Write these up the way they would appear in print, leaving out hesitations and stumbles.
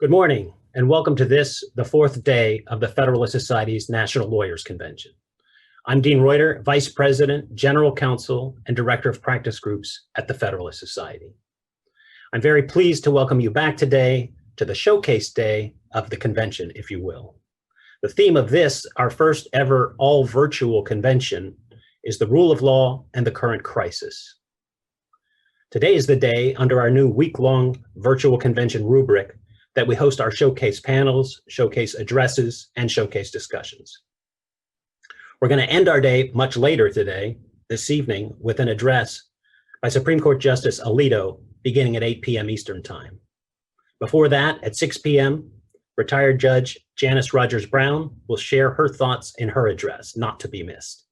Good morning, and welcome to the fourth day of the Federalist Society's National Lawyers Convention. I'm Dean Reuter, Vice President, General Counsel, and Director of Practice Groups at the Federalist Society. I'm very pleased to welcome you back today to the showcase day of the convention, if you will. The theme of this, our first ever all-virtual convention, is the rule of law and the current crisis. Today is the day under our new week-long virtual convention rubric that we host our showcase panels, showcase addresses, and showcase discussions. We're going to end our day much later today, this evening, with an address by Supreme Court Justice Alito beginning at 8 p.m. Eastern Time. Before that, at 6 p.m., retired Judge Janice Rogers Brown will share her thoughts in her address, not to be missed.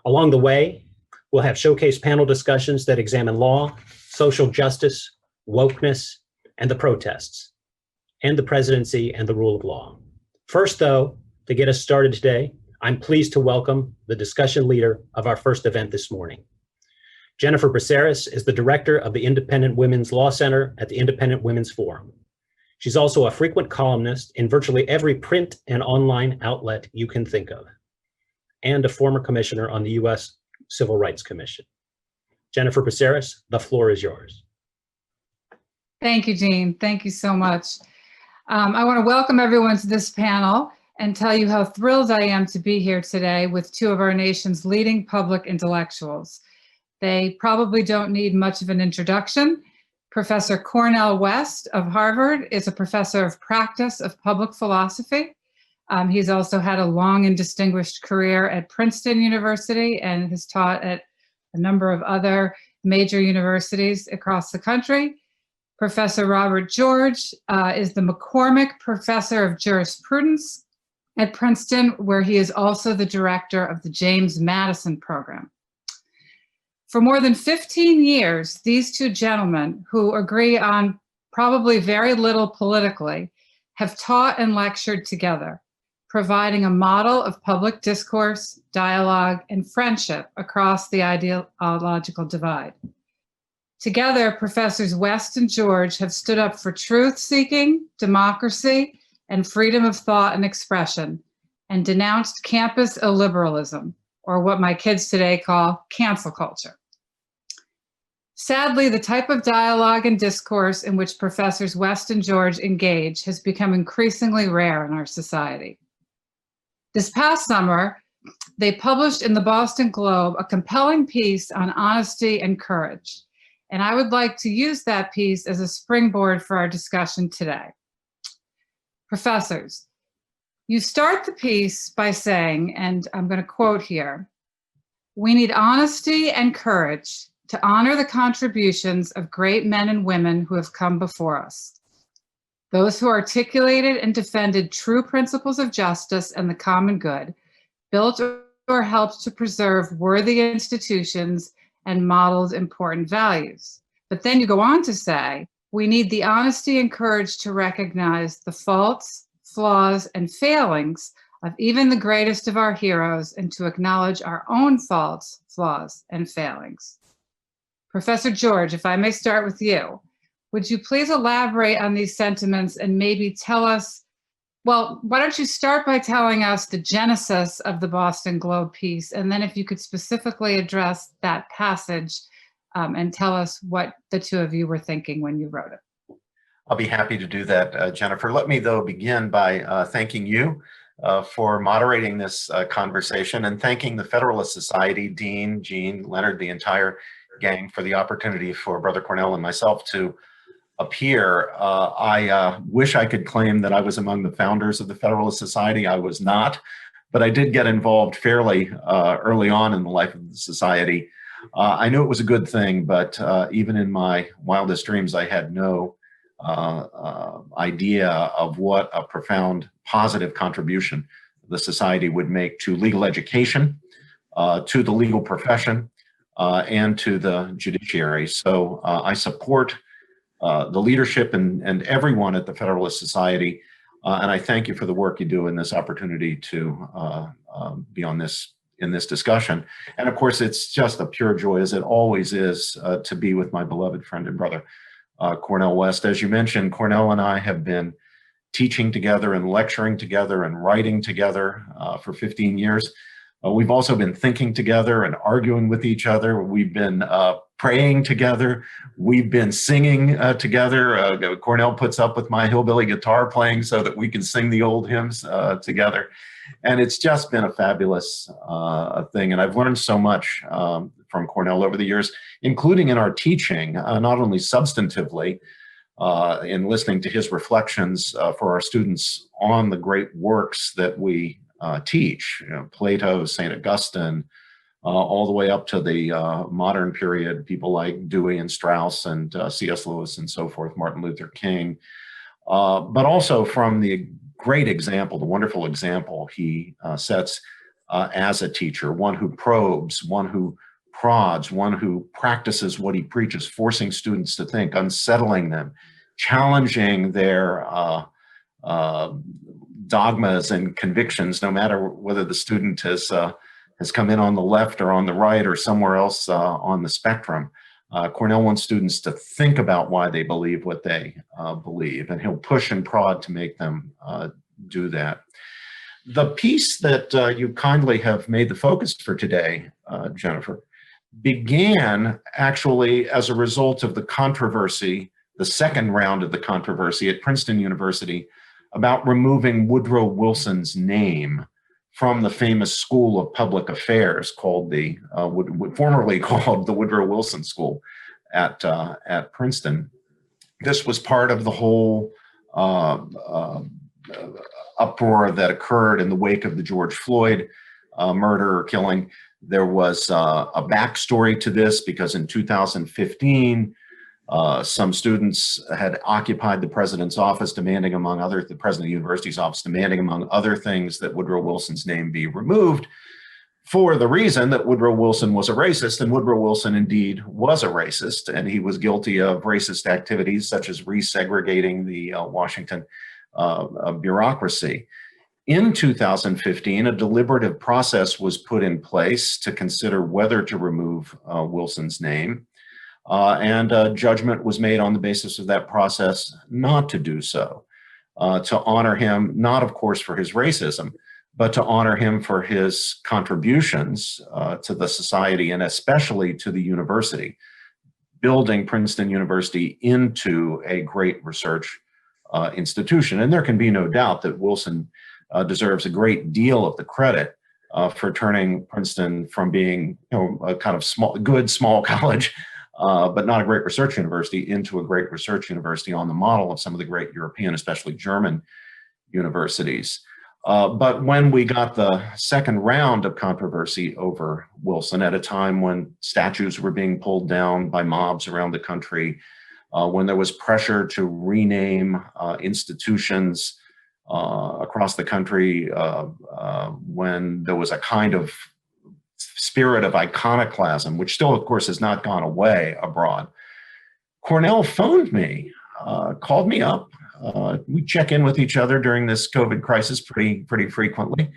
Along the way, we'll have showcase panel discussions that examine law, social justice, wokeness, and the protests, and the presidency and the rule of law. First, though, to get us started today, I'm pleased to welcome the discussion leader of our first event this morning. Jennifer Braceras is the director of the Independent Women's Law Center at the Independent Women's Forum. She's also a frequent columnist in virtually every print and online outlet you can think of, and a former commissioner on the U.S. Civil Rights Commission. Jennifer Braceras, the floor is yours. Thank you, Dean. Thank you so much. I want to welcome everyone to this panel and tell you how thrilled I am to be here today with two of our nation's leading public intellectuals. They probably don't need much of an introduction. Professor Cornel West of Harvard is a professor of practice of public philosophy. He's also had a long and distinguished career at Princeton University and has taught at a number of other major universities across the country. Professor Robert George is the McCormick Professor of Jurisprudence at Princeton, where he is also the director of the James Madison Program. For more than 15 years, these two gentlemen, who agree on probably very little politically, have taught and lectured together, providing a model of public discourse, dialogue, and friendship across the ideological divide. Together, Professors West and George have stood up for truth-seeking, democracy, and freedom of thought and expression, and denounced campus illiberalism, or what my kids today call cancel culture. Sadly, the type of dialogue and discourse in which Professors West and George engage has become increasingly rare in our society. This past summer, they published in the Boston Globe a compelling piece on honesty and courage, and I would like to use that piece as a springboard for our discussion today. Professors, you start the piece by saying, and I'm going to quote here, "We need honesty and courage to honor the contributions of great men and women who have come before us. Those who articulated and defended true principles of justice and the common good, built or helped to preserve worthy institutions and modeled important values." But then you go on to say, "We need the honesty and courage to recognize the faults, flaws, and failings of even the greatest of our heroes and to acknowledge our own faults, flaws, and failings." Professor George, if I may start with you, would you please elaborate on these sentiments and maybe tell us, well, why don't you start by telling us the genesis of the Boston Globe piece, and then if you could specifically address that passage and tell us what the two of you were thinking when you wrote it. I'll be happy to do that, Jennifer. Let me, though, begin by thanking you for moderating this conversation and thanking the Federalist Society, Dean, Jean, Leonard, the entire gang for the opportunity for Brother Cornel and myself to appear. I wish I could claim that I was among the founders of the Federalist Society. I was not, but I did get involved fairly early on in the life of the society. I knew it was a good thing, but even in my wildest dreams, I had no idea of what a profound positive contribution the society would make to legal education, to the legal profession, and to the judiciary. So I support the leadership and everyone at the Federalist Society, and I thank you for the work you do in this opportunity to be on this in this discussion. And of course, it's just a pure joy, as it always is, to be with my beloved friend and brother, Cornel West. As you mentioned, Cornel and I have been teaching together and lecturing together and writing together for 15 years. We've also been thinking together and arguing with each other. We've been praying together. We've been singing together. Cornel puts up with my hillbilly guitar playing so that we can sing the old hymns together. And it's just been a fabulous thing. And I've learned so much from Cornel over the years, including in our teaching, not only substantively, in listening to his reflections for our students on the great works that we teach, Plato, St. Augustine, all the way up to the modern period, people like Dewey and Strauss and C.S. Lewis and so forth, Martin Luther King, but also from the great example, the wonderful example he sets as a teacher, one who probes, one who prods, one who practices what he preaches, forcing students to think, unsettling them, challenging their dogmas and convictions, no matter whether the student has come in on the left or on the right or somewhere else on the spectrum. Cornel wants students to think about why they believe what they believe, and he'll push and prod to make them do that. The piece that you kindly have made the focus for today, Jennifer, began actually as a result of the controversy, the second round of the controversy at Princeton University about removing Woodrow Wilson's name from the famous School of Public Affairs called the, formerly called the Woodrow Wilson School at Princeton. This was part of the whole uproar that occurred in the wake of the George Floyd murder or killing. There was a backstory to this because in 2015, some students had occupied the president's office, demanding, among other, the president of the university's office, demanding, among other things, that Woodrow Wilson's name be removed for the reason that Woodrow Wilson was a racist, and Woodrow Wilson indeed was a racist, and he was guilty of racist activities such as resegregating the Washington bureaucracy. In 2015, a deliberative process was put in place to consider whether to remove Wilson's name. And judgment was made on the basis of that process not to do so, to honor him, not of course for his racism, but to honor him for his contributions to the society and especially to the university, building Princeton University into a great research institution. And there can be no doubt that Wilson deserves a great deal of the credit for turning Princeton from being, a kind of good small college, but not a great research university, into a great research university on the model of some of the great European, especially German universities. But when we got the second round of controversy over Wilson at a time when statues were being pulled down by mobs around the country, when there was pressure to rename institutions across the country, when there was a kind of spirit of iconoclasm, which still, of course, has not gone away abroad, Cornel phoned me, called me up. We check in with each other during this COVID crisis pretty frequently.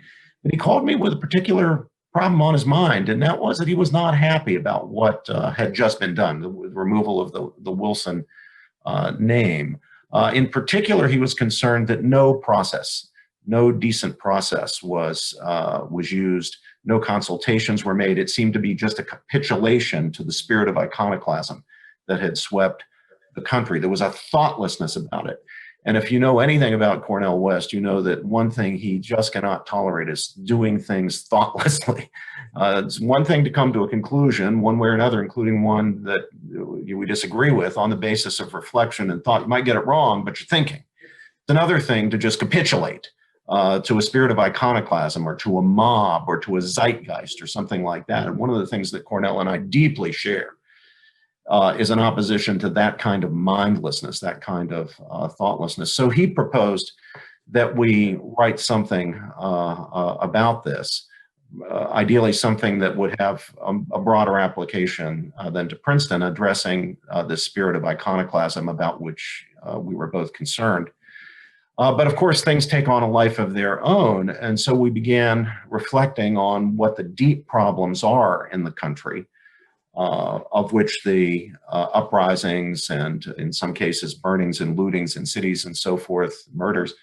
But he called me with a particular problem on his mind, and that was that he was not happy about what had just been done, the removal of the Wilson name. In particular, he was concerned that no decent process was used. No consultations were made. It seemed to be just a capitulation to the spirit of iconoclasm that had swept the country. There was a thoughtlessness about it. And if you know anything about Cornel West, you know that one thing he just cannot tolerate is doing things thoughtlessly. It's one thing to come to a conclusion one way or another, including one that we disagree with, on the basis of reflection and thought. You might get it wrong, but you're thinking. It's another thing to just capitulate to a spirit of iconoclasm or to a mob or to a zeitgeist or something like that. And one of the things that Cornel and I deeply share is an opposition to that kind of mindlessness, that kind of thoughtlessness. So he proposed that we write something about this, ideally something that would have a broader application than to Princeton, addressing this spirit of iconoclasm about which we were both concerned. But of course, things take on a life of their own. And so we began reflecting on what the deep problems are in the country of which the uprisings and in some cases burnings and lootings in cities and so forth, murders,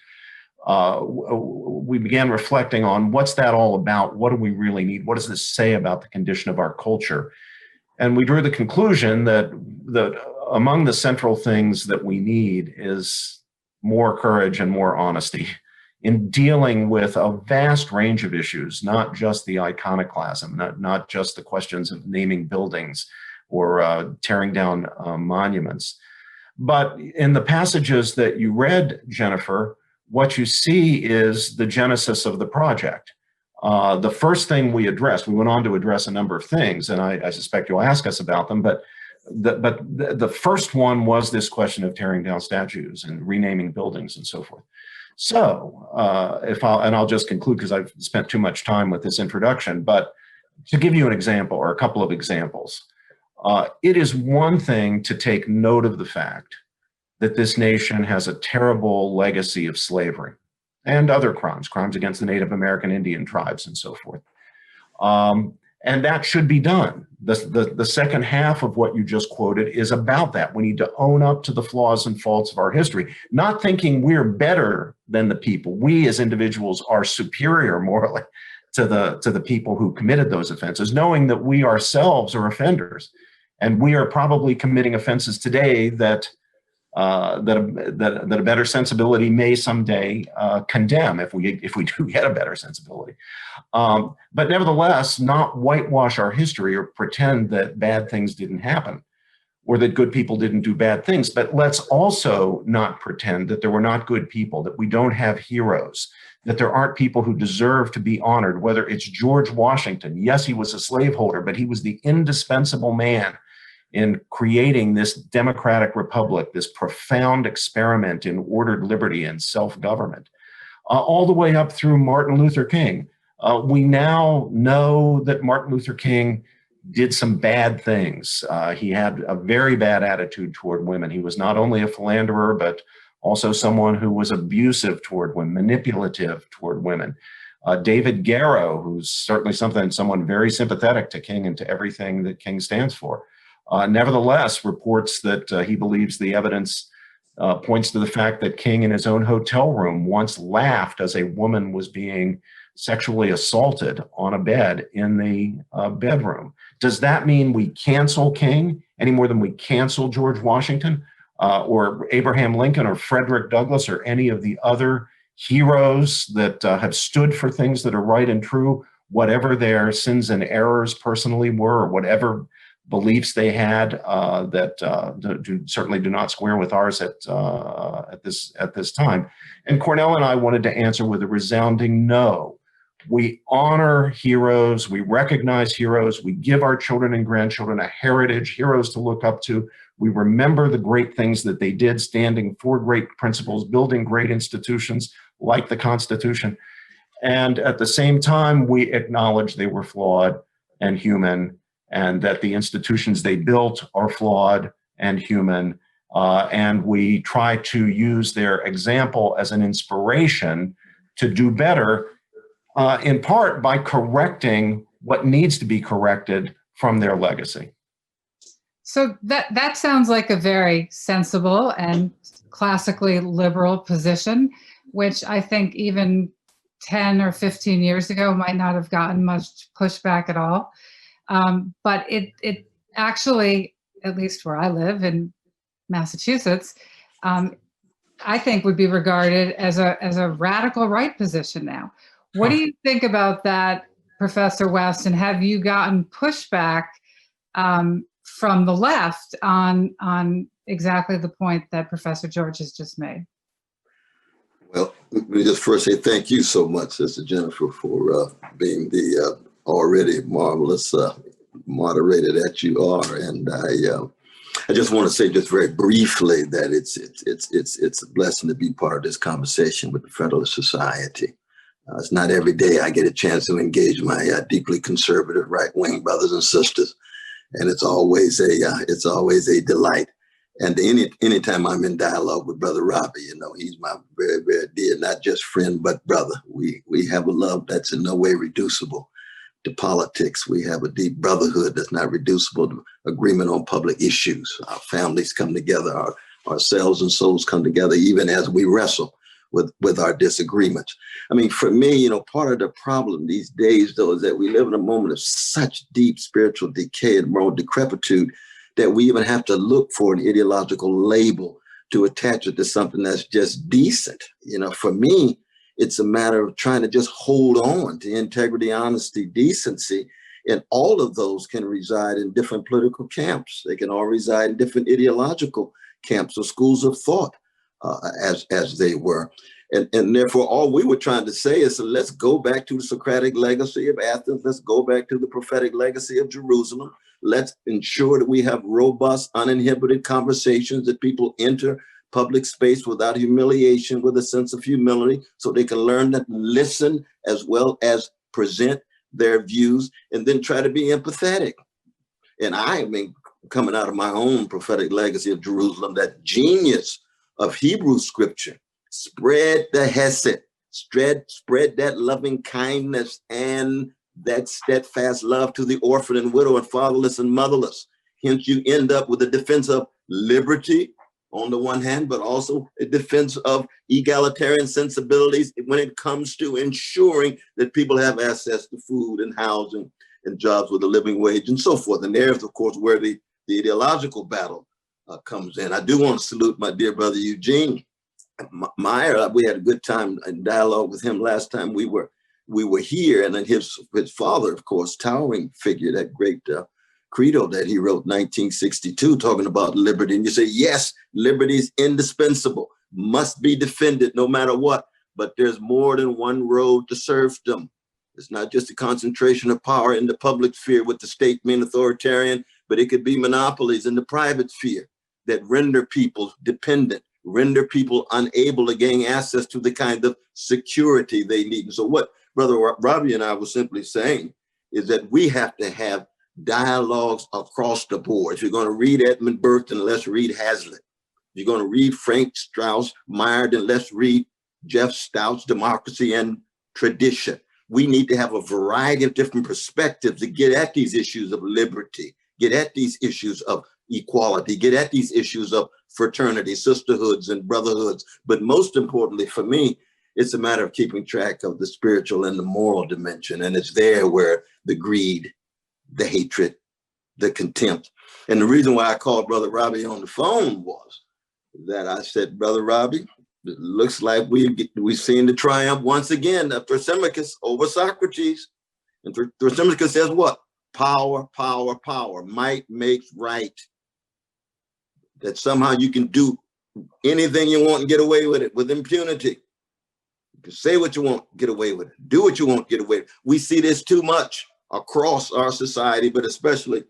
we began reflecting on what's that all about? What do we really need? What does this say about the condition of our culture? And we drew the conclusion that among the central things that we need is more courage and more honesty in dealing with a vast range of issues, not just the iconoclasm, not just the questions of naming buildings or tearing down monuments. But in the passages that you read, Jennifer, what you see is the genesis of the project. The first thing we addressed, we went on to address a number of things, and I suspect you'll ask us about them, but the first one was this question of tearing down statues and renaming buildings and so forth. So I'll just conclude because I've spent too much time with this introduction, but to give you an example or a couple of examples, it is one thing to take note of the fact that this nation has a terrible legacy of slavery and other crimes against the Native American Indian tribes and so forth. And that should be done. The second half of what you just quoted is about that. We need to own up to the flaws and faults of our history, not thinking we're better than the people. We as individuals are superior morally to the people who committed those offenses, knowing that we ourselves are offenders. And we are probably committing offenses today that a better sensibility may someday condemn if we do get a better sensibility. But nevertheless, not whitewash our history or pretend that bad things didn't happen or that good people didn't do bad things. But let's also not pretend that there were not good people, that we don't have heroes, that there aren't people who deserve to be honored, whether it's George Washington. Yes, he was a slaveholder, but he was the indispensable man in creating this democratic republic, this profound experiment in ordered liberty and self-government, all the way up through Martin Luther King. We now know that Martin Luther King did some bad things. He had a very bad attitude toward women. He was not only a philanderer, but also someone who was abusive toward women, manipulative toward women. David Garrow, who's certainly someone very sympathetic to King and to everything that King stands for, nevertheless reports that he believes the evidence points to the fact that King in his own hotel room once laughed as a woman was being sexually assaulted on a bed in the bedroom. Does that mean we cancel King any more than we cancel George Washington or Abraham Lincoln or Frederick Douglass or any of the other heroes that have stood for things that are right and true, whatever their sins and errors personally were, or whatever beliefs they had that certainly do not square with ours at this time? And Cornel and I wanted to answer with a resounding no. We honor heroes, we recognize heroes, we give our children and grandchildren a heritage, heroes to look up to. We remember the great things that they did, standing for great principles, building great institutions like the Constitution. And at the same time, we acknowledge they were flawed and human, and that the institutions they built are flawed and human. And we try to use their example as an inspiration to do better, in part by correcting what needs to be corrected from their legacy. So that sounds like a very sensible and classically liberal position, which I think even 10 or 15 years ago might not have gotten much pushback at all. But it actually, at least where I live in Massachusetts, I think would be regarded as a radical right position now. What do you think about that, Professor West? And have you gotten pushback from the left on exactly the point that Professor George has just made? Well, let me just first say thank you so much, Sister Jennifer, for being the already marvelous moderator that you are. And I just want to say just very briefly that it's a blessing to be part of this conversation with the Federalist Society. It's not every day I get a chance to engage my deeply conservative right-wing brothers and sisters, and it's always a delight. And anytime I'm in dialogue with Brother Robbie, he's my very, very dear, not just friend, but brother. We have a love that's in no way reducible. to politics. We have a deep brotherhood that's not reducible to agreement on public issues. Our families come together, ourselves and souls come together, even as we wrestle with our disagreements. I mean, for me, part of the problem these days, though, is that we live in a moment of such deep spiritual decay and moral decrepitude that we even have to look for an ideological label to attach it to something that's just decent. For me, it's a matter of trying to just hold on to integrity, honesty, decency. And all of those can reside in different political camps. They can all reside in different ideological camps or schools of thought, as they were. And therefore, all we were trying to say is, let's go back to the Socratic legacy of Athens. Let's go back to the prophetic legacy of Jerusalem. Let's ensure that we have robust, uninhibited conversations, that people enter public space without humiliation, with a sense of humility, so they can learn to listen as well as present their views, and then try to be empathetic. And I mean, coming out of my own prophetic legacy of Jerusalem, that genius of Hebrew scripture, spread the hesed, spread that loving kindness and that steadfast love to the orphan and widow and fatherless and motherless. Hence, you end up with a defense of liberty on the one hand, but also a defense of egalitarian sensibilities when it comes to ensuring that people have access to food and housing and jobs with a living wage and so forth. And there's, of course, where the ideological battle comes in. I do want to salute my dear brother Eugene Meyer. We had a good time in dialogue with him last time we were here, and then his father, of course, towering figure, that great credo that he wrote in 1962, talking about liberty. And you say, yes, liberty is indispensable, must be defended no matter what, but there's more than one road to serfdom. It's not just a concentration of power in the public sphere with the state being authoritarian, but it could be monopolies in the private sphere that render people dependent, render people unable to gain access to the kind of security they need. And so what Brother Robbie and I were simply saying is that we have to have dialogues across the board. If you're going to read Edmund Burke, then let's read Hazlitt. If you're going to read Frank Strauss Meyer, then let's read Jeff Stout's Democracy and Tradition. We need to have a variety of different perspectives to get at these issues of liberty, get at these issues of equality, get at these issues of fraternity, sisterhoods, and brotherhoods. But most importantly for me, it's a matter of keeping track of the spiritual and the moral dimension. And it's there where the greed, the hatred, the contempt. And the reason why I called Brother Robbie on the phone was that I said, Brother Robbie, it looks like we've seen the triumph once again of Thrasymachus over Socrates. And Thrasymachus says what? Power, power, power. Might makes right. That somehow you can do anything you want and get away with it with impunity. You can say what you want, get away with it. Do what you want, get away with it. We see this too much across our society, but especially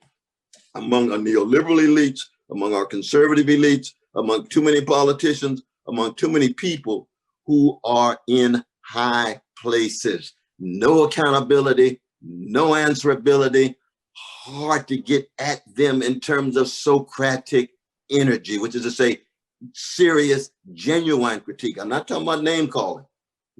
among our neoliberal elites, among our conservative elites, among too many politicians, among too many people who are in high places. No accountability, no answerability, hard to get at them in terms of Socratic energy, which is to say, serious, genuine critique. I'm not talking about name calling.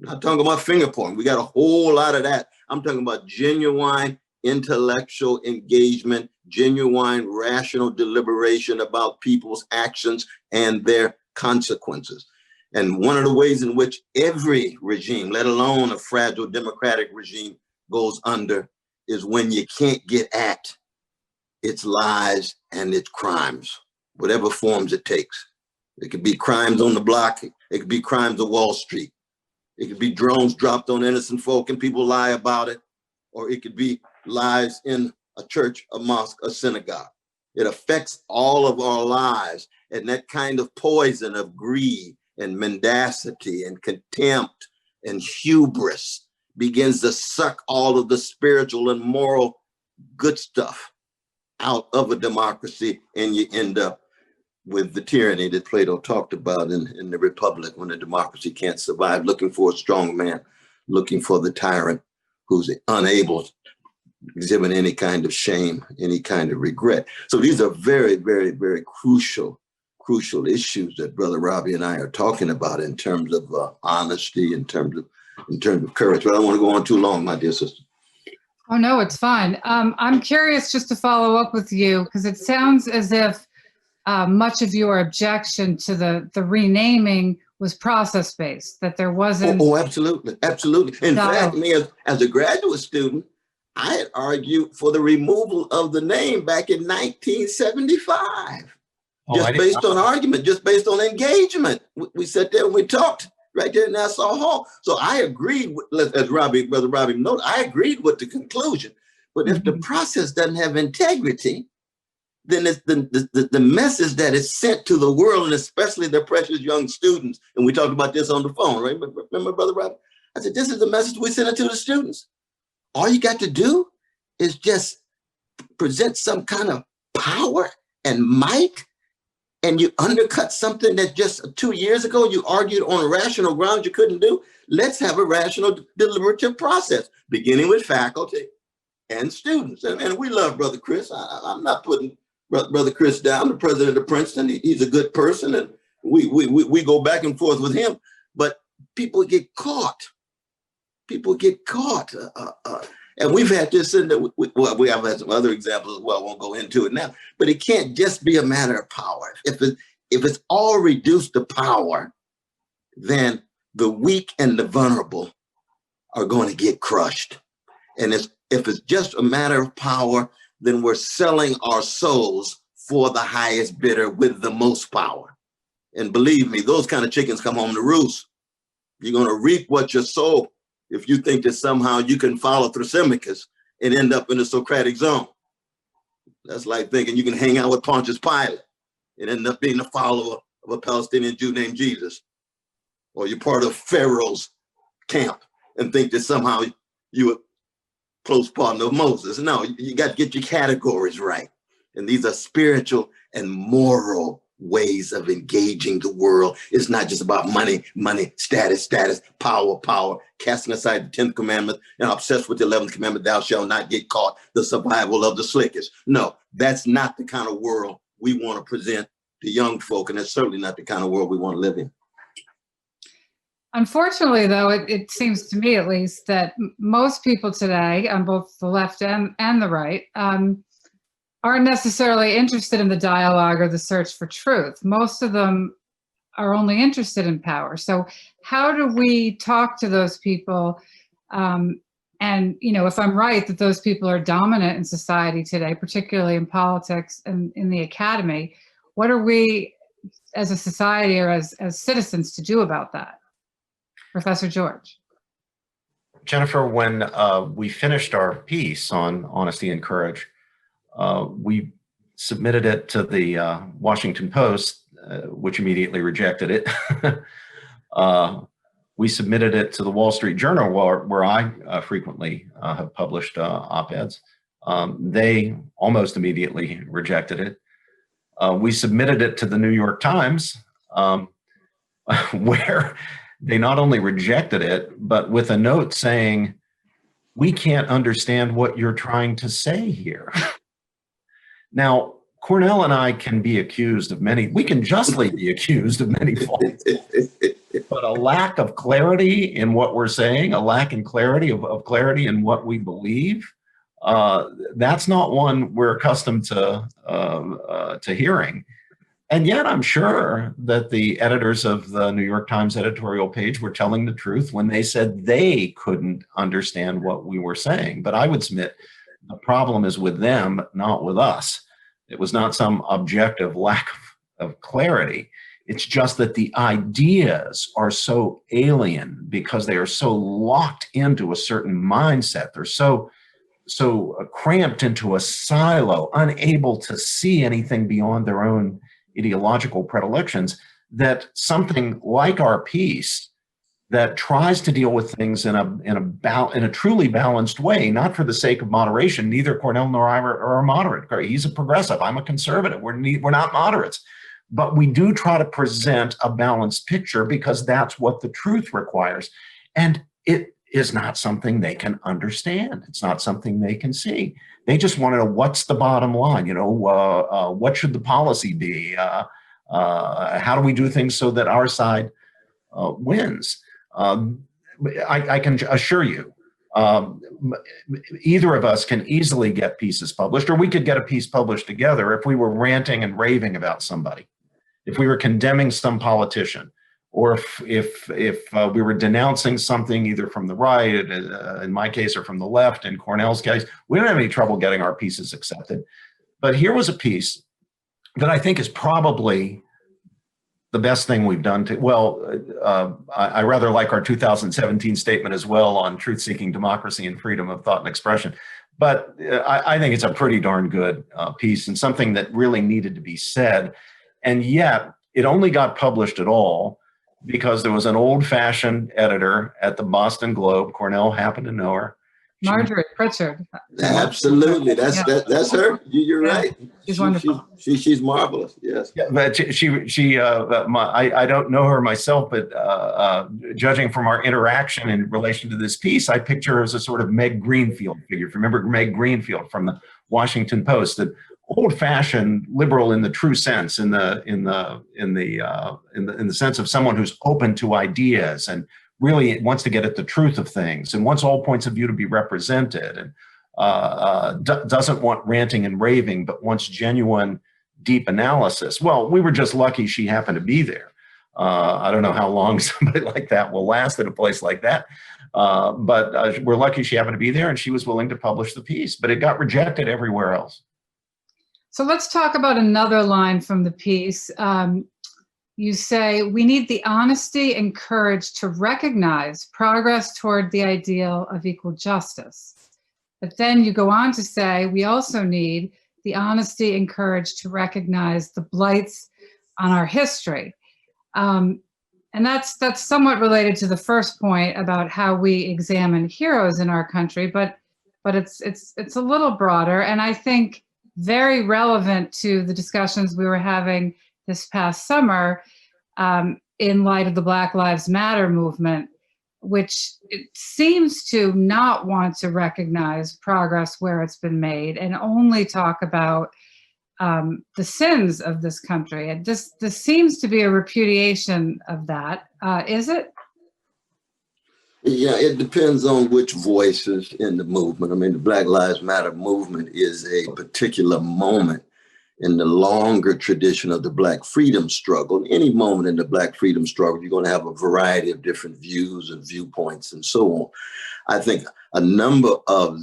I'm not talking about finger pointing. We got a whole lot of that. I'm talking about genuine intellectual engagement, genuine rational deliberation about people's actions and their consequences. And one of the ways in which every regime, let alone a fragile democratic regime, goes under is when you can't get at its lies and its crimes, whatever forms it takes. It could be crimes on the block. It could be crimes of Wall Street. It could be drones dropped on innocent folk and people lie about it. Or it could be lies in a church, a mosque, a synagogue. It affects all of our lives. And that kind of poison of greed and mendacity and contempt and hubris begins to suck all of the spiritual and moral good stuff out of a democracy, and you end up with the tyranny that Plato talked about in the Republic, when a democracy can't survive, looking for a strong man, looking for the tyrant who's unable to exhibit any kind of shame, any kind of regret. So these are very, very, very crucial issues that Brother Robbie and I are talking about in terms of honesty, in terms of courage. But I don't want to go on too long, my dear sister. Oh, no, it's fine. I'm curious just to follow up with you, because it sounds as if much of your objection to the renaming was process-based, that there wasn't. Oh, absolutely. Absolutely. In fact, dialogue. me as a graduate student, I had argued for the removal of the name back in 1975. Just based on argument, just based on engagement. We sat there and we talked right there in Nassau Hall. So I agreed with, as Brother Robbie noted, I agreed with the conclusion. But if the process doesn't have integrity, then it's the message that is sent to the world, and especially the precious young students, and we talked about this on the phone, right? Remember, Brother Robbie? I said, this is the message we send it to the students. All you got to do is just present some kind of power and might, and you undercut something that just 2 years ago you argued on rational grounds you couldn't do. Let's have a rational deliberative process, beginning with faculty and students. And we love Brother Chris. I'm not putting Brother Chris down, the president of Princeton. He's a good person, and we go back and forth with him. But people get caught. People get caught. And we've had this in the, well, we have had some other examples as well. I won't go into it now. But it can't just be a matter of power. If it's all reduced to power, then the weak and the vulnerable are going to get crushed. And if it's just a matter of power, then we're selling our souls for the highest bidder with the most power. And believe me, those kind of chickens come home to roost. You're going to reap what you sow if you think that somehow you can follow Thrasymachus and end up in the Socratic zone. That's like thinking you can hang out with Pontius Pilate and end up being a follower of a Palestinian Jew named Jesus. Or you're part of Pharaoh's camp and think that somehow you a close partner of Moses. No, you got to get your categories right. And these are spiritual and moral ways of engaging the world. It's not just about money, status, power, casting aside the 10th commandment and obsessed with the 11th commandment, thou shalt not get caught, the survival of the slickest. No, that's not the kind of world we want to present to young folk, and it's certainly not the kind of world we want to live in. Unfortunately, though, it seems to me at least that most people today on both the left and the right aren't necessarily interested in the dialogue or the search for truth. Most of them are only interested in power. So how do we talk to those people? And, you know, if I'm right, that those people are dominant in society today, particularly in politics and in the academy, what are we as a society or as citizens to do about that? Professor George. Jennifer, when we finished our piece on honesty and courage, we submitted it to the Washington Post, which immediately rejected it. We submitted it to the Wall Street Journal, where I frequently have published op-eds. They almost immediately rejected it. We submitted it to the New York Times, where they not only rejected it, but with a note saying, we can't understand what you're trying to say here. Now, Cornel and I can be accused of we can justly be accused of many faults, but a lack of clarity in what we're saying, a lack in clarity of clarity in what we believe, that's not one we're accustomed to hearing. And yet I'm sure that the editors of the New York Times editorial page were telling the truth when they said they couldn't understand what we were saying. But I would submit the problem is with them, not with us. It was not some objective lack of clarity. It's just that the ideas are so alien because they are so locked into a certain mindset. They're so cramped into a silo, unable to see anything beyond their own ideological predilections, that something like our piece that tries to deal with things in a truly balanced way, not for the sake of moderation. Neither Cornel nor I are a moderate. He's a progressive. I'm a conservative. We're not moderates. But we do try to present a balanced picture because that's what the truth requires. And it is not something they can understand. It's not something they can see. They just want to know what's the bottom line. You know, what should the policy be? How do we do things so that our side wins? I can assure you Either of us can easily get pieces published, or we could get a piece published together if we were ranting and raving about somebody, if we were condemning some politician, or if we were denouncing something either from the right, in my case, or from the left, in Cornel's case. We don't have any trouble getting our pieces accepted. But here was a piece that I think is probably the best thing we've done I rather like our 2017 statement as well on truth-seeking democracy and freedom of thought and expression. But I think it's a pretty darn good piece, and something that really needed to be said. And yet it only got published at all because there was an old-fashioned editor at the Boston Globe. Cornell happened to know her. Margaret Pritchard. Absolutely, that's her. You're right. She's wonderful. She's marvelous. Yes. Yeah, but I don't know her myself, but judging from our interaction in relation to this piece, I picture her as a sort of Meg Greenfield figure. If you remember Meg Greenfield from the Washington Post, that old-fashioned liberal in the true sense, in the sense of someone who's open to ideas and really wants to get at the truth of things and wants all points of view to be represented, and doesn't want ranting and raving, but wants genuine, deep analysis. Well, we were just lucky she happened to be there. I don't know how long somebody like that will last at a place like that, but we're lucky she happened to be there, and she was willing to publish the piece, but it got rejected everywhere else. So let's talk about another line from the piece. You say, we need the honesty and courage to recognize progress toward the ideal of equal justice. But then you go on to say, we also need the honesty and courage to recognize the blights on our history. And that's somewhat related to the first point about how we examine heroes in our country, but it's a little broader, and I think very relevant to the discussions we were having this past summer in light of the Black Lives Matter movement, which it seems to not want to recognize progress where it's been made and only talk about the sins of this country. And this seems to be a repudiation of that. Is it? Yeah, it depends on which voices in the movement. I mean, the Black Lives Matter movement is a particular moment in the longer tradition of the Black freedom struggle. Any moment in the Black freedom struggle, you're going to have a variety of different views and viewpoints and so on. I think a number of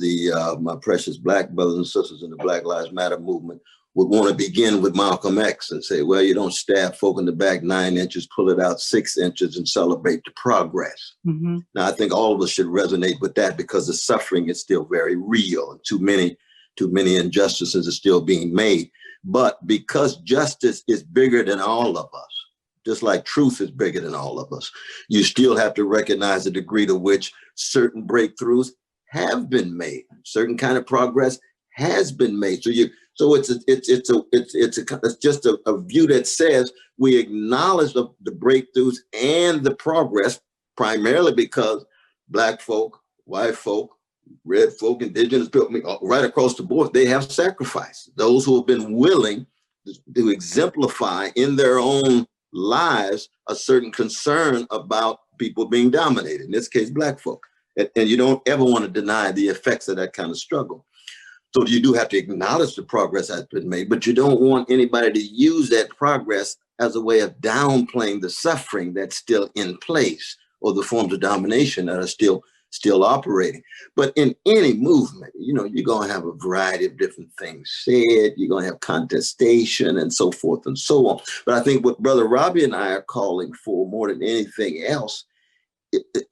my precious Black brothers and sisters in the Black Lives Matter movement would want to begin with Malcolm X and say, well, you don't stab folk in the back 9 inches, pull it out 6 inches and celebrate the progress. Mm-hmm. Now, I think all of us should resonate with that because the suffering is still very real. And too many injustices are still being made. But because justice is bigger than all of us, just like truth is bigger than all of us, you still have to recognize the degree to which certain breakthroughs have been made. Certain kind of progress has been made. So it's just a view that says we acknowledge the breakthroughs and the progress, primarily because Black folk, white folk, red folk, indigenous people, right across the board, they have sacrificed. Those who have been willing to exemplify in their own lives a certain concern about people being dominated, in this case, Black folk. And you don't ever want to deny the effects of that kind of struggle. So you do have to acknowledge the progress that's been made, but you don't want anybody to use that progress as a way of downplaying the suffering that's still in place or the forms of domination that are still operating. But in any movement, you're going to have a variety of different things said. You're going to have contestation and so forth and so on. But I think what Brother Robbie and I are calling for more than anything else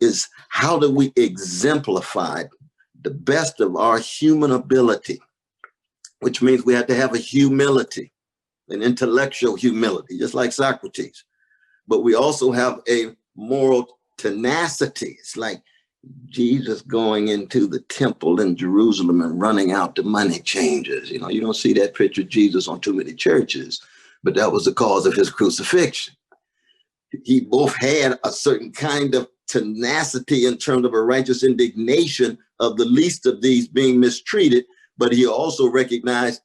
is how do we exemplify the best of our human ability, which means we have to have a humility, an intellectual humility, just like Socrates. But we also have a moral tenacity. It's like Jesus going into the temple in Jerusalem and running out the money changers. You don't see that picture of Jesus on too many churches, but that was the cause of his crucifixion. He both had a certain kind of tenacity in terms of a righteous indignation of the least of these being mistreated, but he also recognized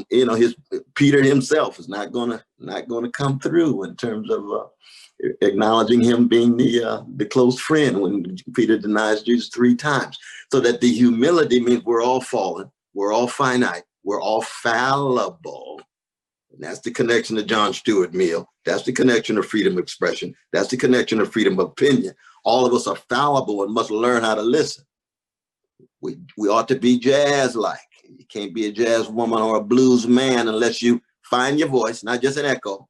his Peter himself is not gonna come through in terms of acknowledging him being the close friend when Peter denies Jesus 3 times. So that the humility means we're all fallen, we're all finite, we're all fallible. And that's the connection to John Stuart Mill. That's the connection to freedom of expression. That's the connection to freedom of opinion. All of us are fallible and must learn how to listen. We ought to be jazz-like. You can't be a jazz woman or a blues man unless you find your voice, not just an echo.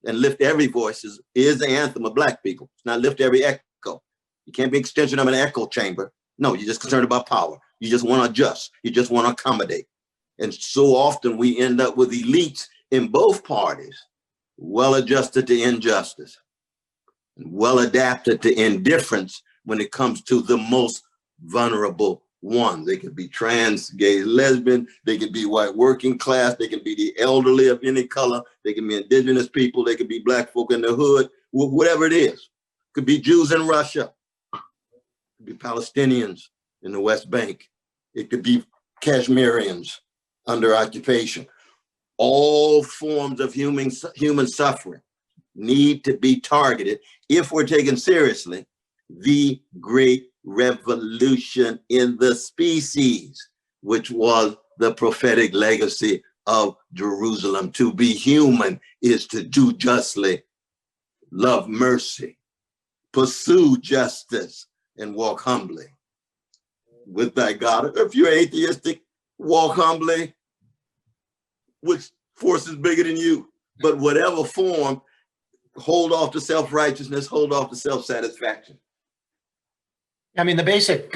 And lift every voice is the anthem of Black people. It's not lift every echo. You can't be an extension of an echo chamber. No, you're just concerned about power. You just want to adjust. You just want to accommodate. And so often we end up with elites in both parties, well adjusted to injustice, and well adapted to indifference when it comes to the most vulnerable one. They could be trans, gay, lesbian, they could be white working class, they can be the elderly of any color, they can be indigenous people, they could be Black folk in the hood, whatever it is. Could be Jews in Russia, could be Palestinians in the West Bank, it could be Kashmirians under occupation. All forms of human suffering need to be targeted if we're taken seriously the great revolution in the species, which was the prophetic legacy of Jerusalem. To be human is to do justly, love mercy, pursue justice, and walk humbly with thy God. If you're atheistic, walk humbly, which force is bigger than you, but whatever form, hold off to self-righteousness, hold off to self-satisfaction. I mean, the basic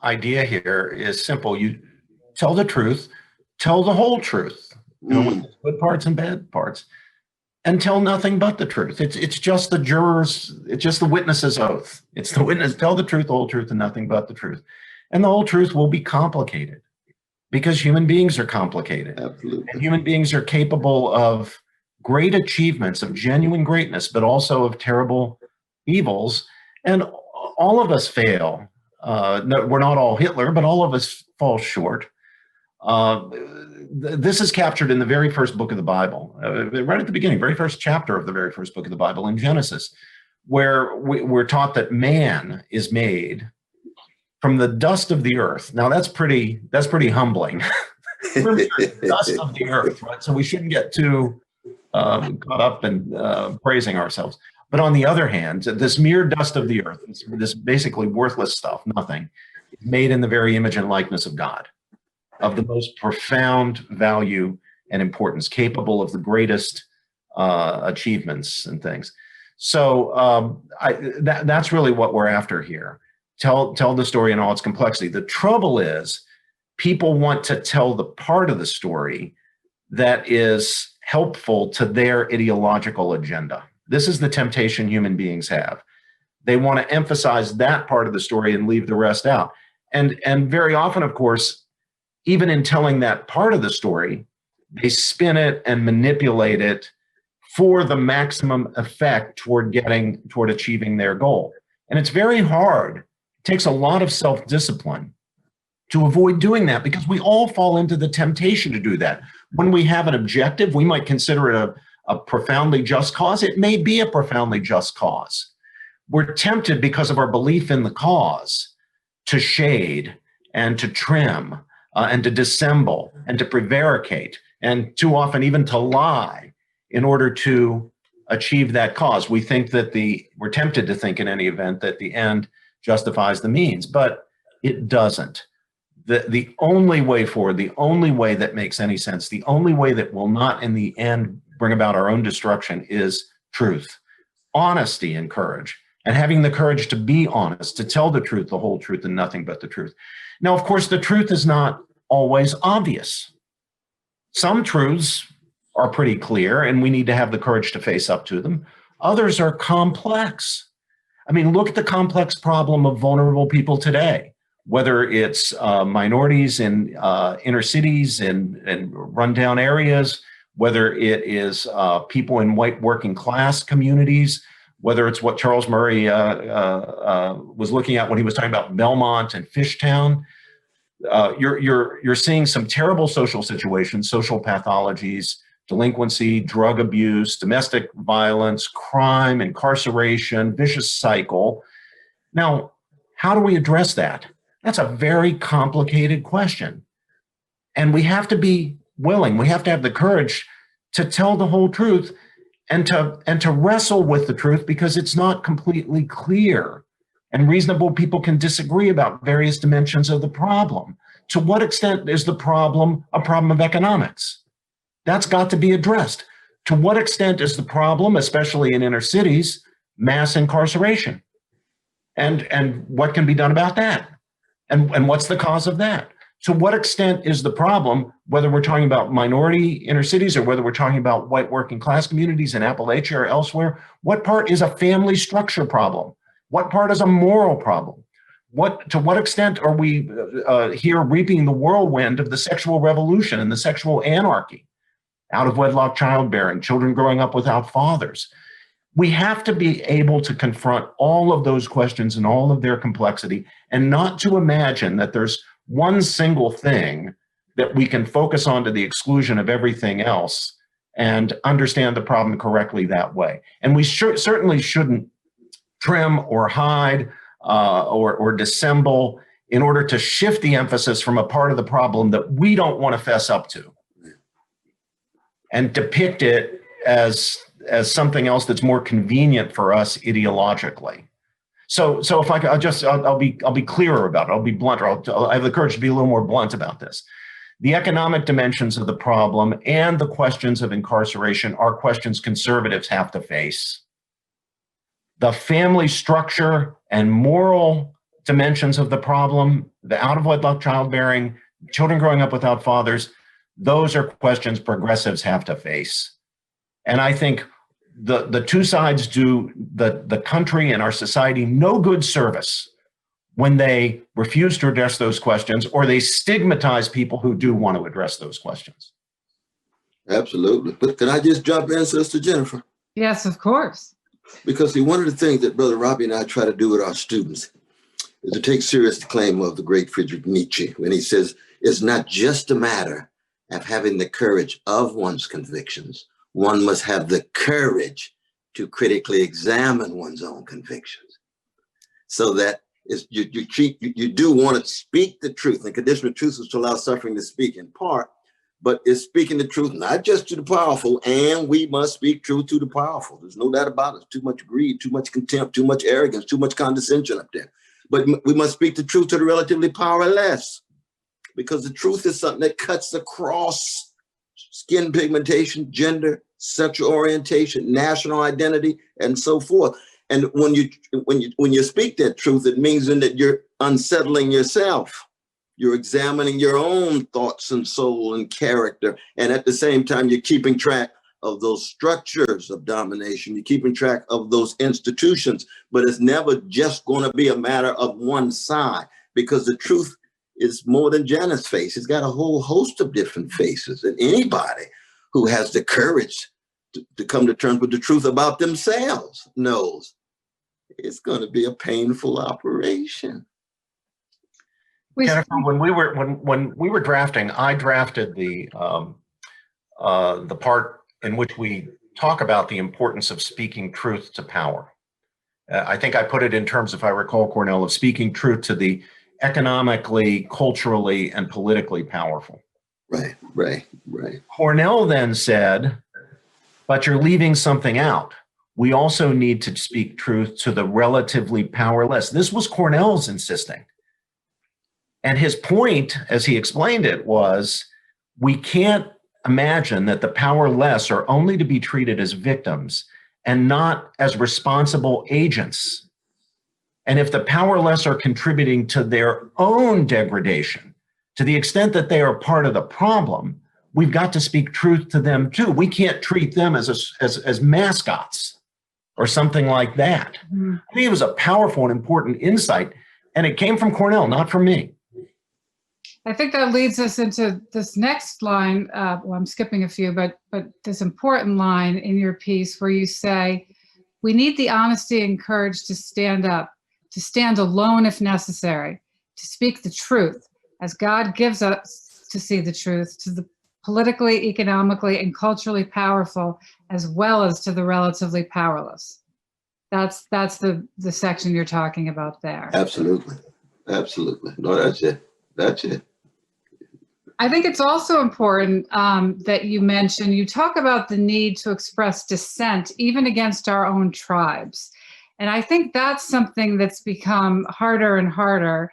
idea here is simple. You tell the truth, tell the whole truth, with good parts and bad parts, and tell nothing but the truth. It's just the jurors, it's just the witness's oath. It's the witness, tell the truth, the whole truth, and nothing but the truth. And the whole truth will be complicated because human beings are complicated. Absolutely. And human beings are capable of great achievements, of genuine greatness, but also of terrible evils. And all of us fail. No, we're not all Hitler, but all of us fall short. This is captured in the very first book of the Bible, right at the beginning, very first chapter of the very first book of the Bible in Genesis, where we're taught that man is made from the dust of the earth. Now that's pretty humbling. We're dust of the earth, right? So we shouldn't get too caught up in praising ourselves. But on the other hand, this mere dust of the earth, this basically worthless stuff, nothing, is made in the very image and likeness of God, of the most profound value and importance, capable of the greatest achievements and things. So that's really what we're after here. Tell the story in all its complexity. The trouble is, people want to tell the part of the story that is helpful to their ideological agenda. This is the temptation human beings have. They want to emphasize that part of the story and leave the rest out. And very often, of course, even in telling that part of the story, they spin it and manipulate it for the maximum effect toward achieving their goal. And it's very hard. It takes a lot of self-discipline to avoid doing that, because we all fall into the temptation to do that. When we have an objective, we might consider it a profoundly just cause. It may be a profoundly just cause. We're tempted, because of our belief in the cause, to shade and to trim and to dissemble and to prevaricate, and too often even to lie in order to achieve that cause. We think that we're tempted to think in any event that the end justifies the means, but it doesn't. The only way forward, the only way that makes any sense, the only way that will not in the end bring about our own destruction is truth, honesty, and courage. And having the courage to be honest, to tell the truth, the whole truth, and nothing but the truth. Now, of course, the truth is not always obvious. Some truths are pretty clear, and we need to have the courage to face up to them. Others are complex. I mean, look at the complex problem of vulnerable people today, whether it's minorities in inner cities and rundown areas, whether it is people in white working class communities, whether it's what Charles Murray was looking at when he was talking about Belmont and Fishtown. you're seeing some terrible social situations, social pathologies, delinquency, drug abuse, domestic violence, crime, incarceration, vicious cycle. Now, how do we address that? That's a very complicated question. And we have to be willing, we have to have the courage to tell the whole truth and to wrestle with the truth, because it's not completely clear. And reasonable people can disagree about various dimensions of the problem. To what extent is the problem a problem of economics? That's got to be addressed. To what extent is the problem, especially in inner cities, mass incarceration? And what can be done about that? And what's the cause of that? To what extent is the problem, whether we're talking about minority inner cities or whether we're talking about white working class communities in Appalachia or elsewhere, what part is a family structure problem? What part is a moral problem? To what extent are we here reaping the whirlwind of the sexual revolution and the sexual anarchy? Out of wedlock childbearing, children growing up without fathers. We have to be able to confront all of those questions and all of their complexity, and not to imagine that there's one single thing that we can focus on to the exclusion of everything else and understand the problem correctly that way. And we certainly shouldn't trim or hide or dissemble in order to shift the emphasis from a part of the problem that we don't want to fess up to, and depict it as something else that's more convenient for us ideologically. So if I'll be clearer about it. I'll be blunter. I have the courage to be a little more blunt about this. The economic dimensions of the problem and the questions of incarceration are questions conservatives have to face. The family structure and moral dimensions of the problem, the out of wedlock childbearing, children growing up without fathers, those are questions progressives have to face. And I think the two sides do the country and our society no good service when they refuse to address those questions, or they stigmatize people who do want to address those questions. Absolutely. But can I just jump in, Sister Jennifer? Yes, of course. Because see, one of the things that Brother Robbie and I try to do with our students is to take serious the claim of the great Friedrich Nietzsche when he says, it's not just a matter of having the courage of one's convictions. One must have the courage to critically examine one's own convictions. So that is, you do want to speak the truth, and conditional truth is to allow suffering to speak in part, but it's speaking the truth, not just to the powerful, and we must speak truth to the powerful. There's no doubt about it. Too much greed, too much contempt, too much arrogance, too much condescension up there. But we must speak the truth to the relatively powerless, because the truth is something that cuts across skin pigmentation, gender, sexual orientation, national identity, and so forth. And when you speak that truth, it means then that you're unsettling yourself. You're examining your own thoughts and soul and character. And at the same time, you're keeping track of those structures of domination. You're keeping track of those institutions, but it's never just going to be a matter of one side, because the truth is more than Janet's face. It's got a whole host of different faces. And anybody who has the courage to come to terms with the truth about themselves knows it's going to be a painful operation. Jennifer, when we were drafting, I drafted the part in which we talk about the importance of speaking truth to power. I think I put it in terms, if I recall, Cornel, of speaking truth to the economically, culturally, and politically powerful. Right. Cornel then said, but you're leaving something out. We also need to speak truth to the relatively powerless. This was Cornel's insisting. And his point, as he explained it, was we can't imagine that the powerless are only to be treated as victims and not as responsible agents. And if the powerless are contributing to their own degradation, to the extent that they are part of the problem, we've got to speak truth to them too. We can't treat them as mascots or something like that. Mm-hmm. I think it was a powerful and important insight, and it came from Cornel, not from me. I think that leads us into this next line. Well, I'm skipping a few, but this important line in your piece where you say, we need the honesty and courage to stand up, to stand alone if necessary, to speak the truth, as God gives us to see the truth, to the politically, economically, and culturally powerful, as well as to the relatively powerless. That's the section you're talking about there. Absolutely. Absolutely. No, that's it. That's it. I think it's also important that you talk about the need to express dissent even against our own tribes. And I think that's something that's become harder and harder,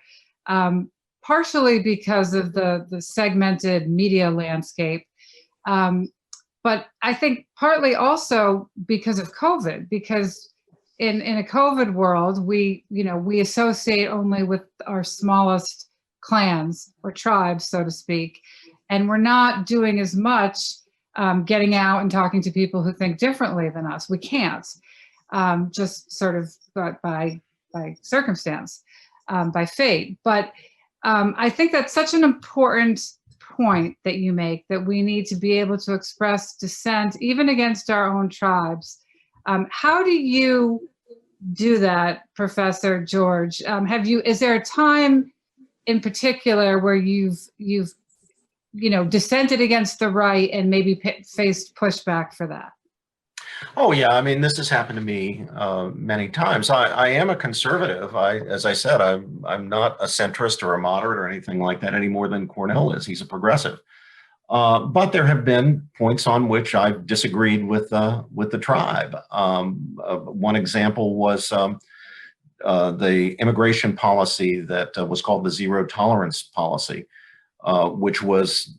partially because of the segmented media landscape. But I think partly also because of COVID, because in a COVID world, we associate only with our smallest clans or tribes, so to speak, and we're not doing as much getting out and talking to people who think differently than us. We can't, just sort of by circumstance, by fate. But I think that's such an important point that you make, that we need to be able to express dissent even against our own tribes. How do you do that, Professor George? Is there a time in particular where you've dissented against the right and maybe faced pushback for that? Oh yeah, I mean, this has happened to me many times. I am a conservative. As I said, I'm not a centrist or a moderate or anything like that any more than Cornel is. He's a progressive. But there have been points on which I've disagreed with the tribe. One example was the immigration policy that was called the zero tolerance policy, which was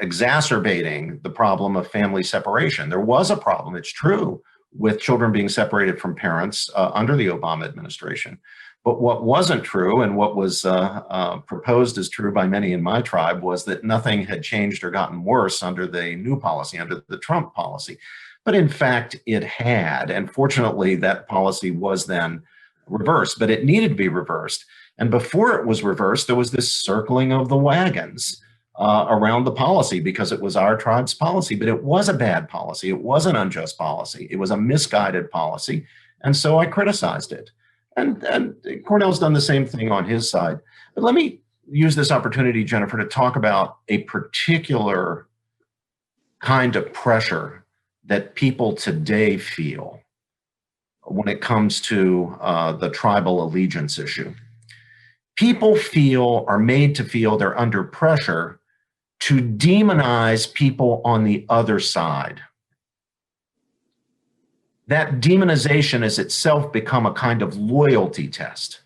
exacerbating the problem of family separation. There was a problem, it's true, with children being separated from parents under the Obama administration. But what wasn't true, and what was proposed as true by many in my tribe, was that nothing had changed or gotten worse under the new policy, under the Trump policy. But in fact, it had. And fortunately, that policy was then reversed, but it needed to be reversed. And before it was reversed, there was this circling of the wagons around the policy because it was our tribe's policy. But it was a bad policy. It was an unjust policy. It was a misguided policy. And so I criticized it. And Cornel's done the same thing on his side. But let me use this opportunity, Jennifer, to talk about a particular kind of pressure that people today feel when it comes to the tribal allegiance issue. People are made to feel they're under pressure to demonize people on the other side. That demonization has itself become a kind of loyalty test.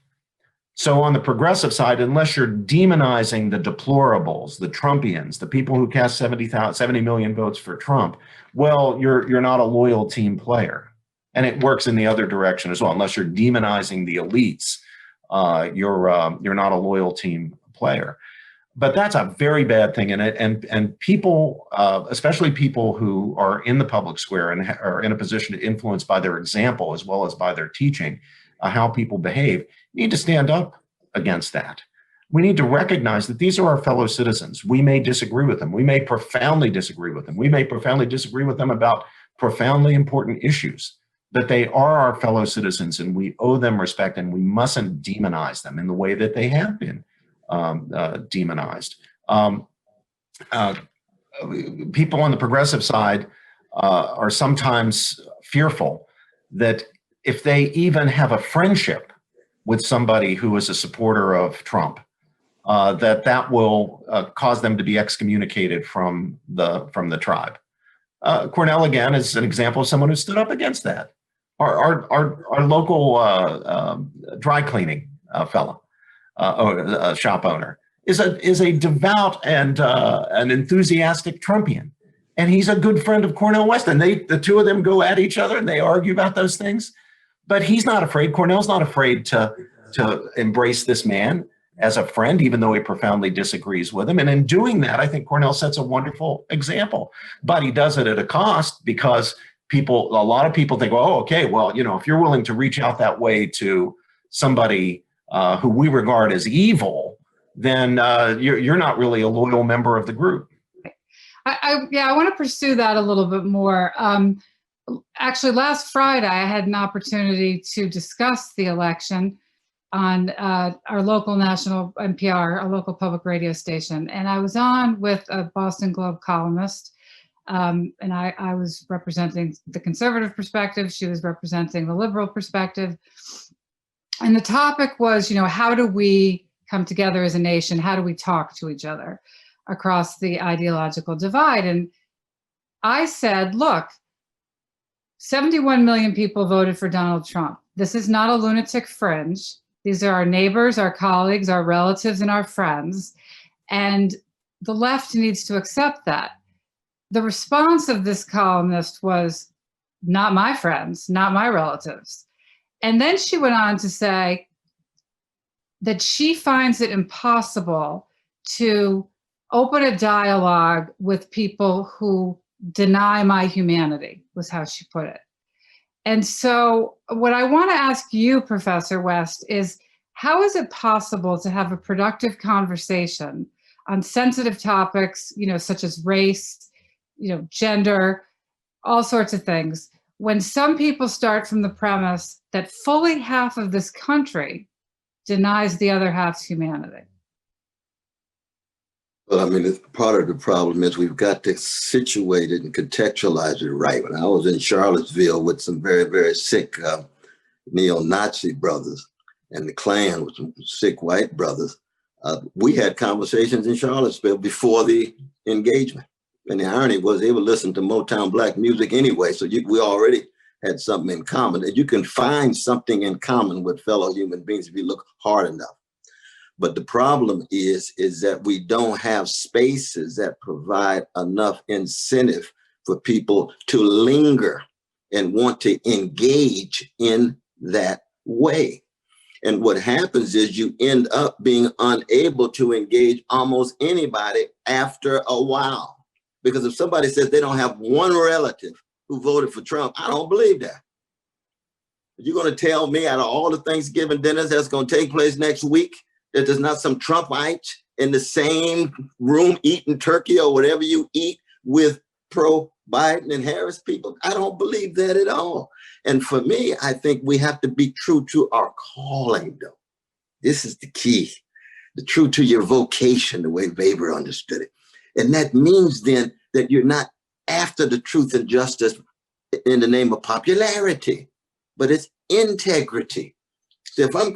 So on the progressive side, unless you're demonizing the deplorables, the Trumpians, the people who cast 70 million votes for Trump, well, you're not a loyal team player. And it works in the other direction as well. Unless you're demonizing the elites, you're not a loyal team player. But that's a very bad thing. And people, especially people who are in the public square and are in a position to influence by their example as well as by their teaching how people behave, need to stand up against that. We need to recognize that these are our fellow citizens. We may disagree with them. We may profoundly disagree with them. We may profoundly disagree with them about profoundly important issues. But they are our fellow citizens, and we owe them respect, and we mustn't demonize them in the way that they have been demonized. People on the progressive side are sometimes fearful that if they even have a friendship with somebody who is a supporter of Trump, that will cause them to be excommunicated from the tribe. Cornel, again, is an example of someone who stood up against that. Our local dry cleaning fellow, shop owner, is a devout and an enthusiastic Trumpian, and he's a good friend of Cornel West. And the two of them go at each other and they argue about those things. But he's not afraid. Cornel's not afraid to embrace this man as a friend, even though he profoundly disagrees with him. And in doing that, I think Cornel sets a wonderful example. But he does it at a cost, because a lot of people think, well, oh, okay, well, if you're willing to reach out that way to somebody who we regard as evil, then you're not really a loyal member of the group. I want to pursue that a little bit more. Actually, last Friday, I had an opportunity to discuss the election, on our local national NPR, our local public radio station. And I was on with a Boston Globe columnist, and I was representing the conservative perspective. She was representing the liberal perspective. And the topic was, how do we come together as a nation? How do we talk to each other across the ideological divide? And I said, look, 71 million people voted for Donald Trump. This is not a lunatic fringe. These are our neighbors, our colleagues, our relatives, and our friends. And the left needs to accept that. The response of this columnist was, not my friends, not my relatives. And then she went on to say that she finds it impossible to open a dialogue with people who deny my humanity, was how she put it. And so what I want to ask you, Professor West, is how is it possible to have a productive conversation on sensitive topics, such as race, gender, all sorts of things, when some people start from the premise that fully half of this country denies the other half's humanity? Well, part of the problem is we've got to situate it and contextualize it right. When I was in Charlottesville with some very, very sick neo-Nazi brothers and the Klan with some sick white brothers, we had conversations in Charlottesville before the engagement. And the irony was they would listen to Motown black music anyway, so we already had something in common. And you can find something in common with fellow human beings if you look hard enough. But the problem is that we don't have spaces that provide enough incentive for people to linger and want to engage in that way. And what happens is you end up being unable to engage almost anybody after a while. Because if somebody says they don't have one relative who voted for Trump, I don't believe that. You're going to tell me out of all the Thanksgiving dinners that's going to take place next week, that there's not some Trumpite in the same room eating turkey or whatever you eat with pro-Biden and Harris people? I don't believe that at all. And for me, I think we have to be true to our calling, though. This is the key. The true to your vocation, the way Weber understood it. And that means then that you're not after the truth and justice in the name of popularity, but it's integrity. So if I'm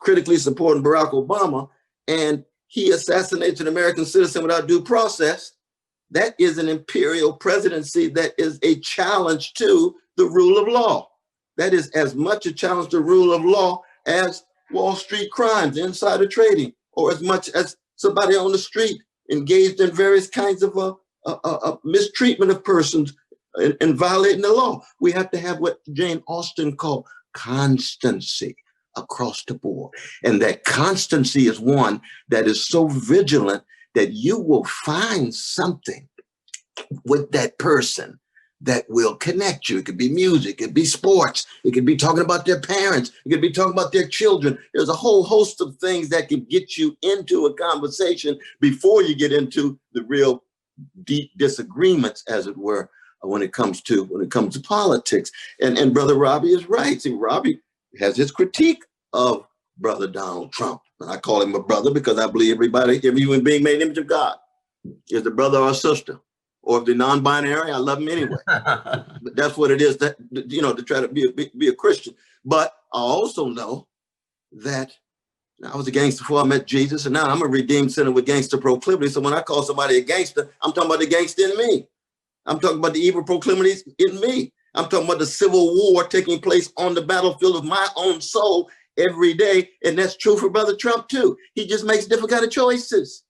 critically supporting Barack Obama and he assassinates an American citizen without due process, that is an imperial presidency that is a challenge to the rule of law. That is as much a challenge to rule of law as Wall Street crimes, insider trading, or as much as somebody on the street engaged in various kinds of mistreatment of persons and violating the law. We have to have what Jane Austen called constancy across the board. And that constancy is one that is so vigilant that you will find something with that person that will connect you. It could be music, it could be sports, it could be talking about their parents, it could be talking about their children. There's a whole host of things that can get you into a conversation before you get into the real deep disagreements, as it were, when it comes to politics. And Brother Robbie is right. See, Robbie has his critique of Brother Donald Trump. And I call him a brother because I believe every human being made in the image of God is a brother or a sister. Or if they're non-binary, I love them anyway. But that's what it is, to try to be a Christian. But I also know that I was a gangster before I met Jesus, and now I'm a redeemed sinner with gangster proclivity. So when I call somebody a gangster, I'm talking about the gangster in me. I'm talking about the evil proclivities in me. I'm talking about the civil war taking place on the battlefield of my own soul every day. And that's true for Brother Trump too. He just makes different kind of choices.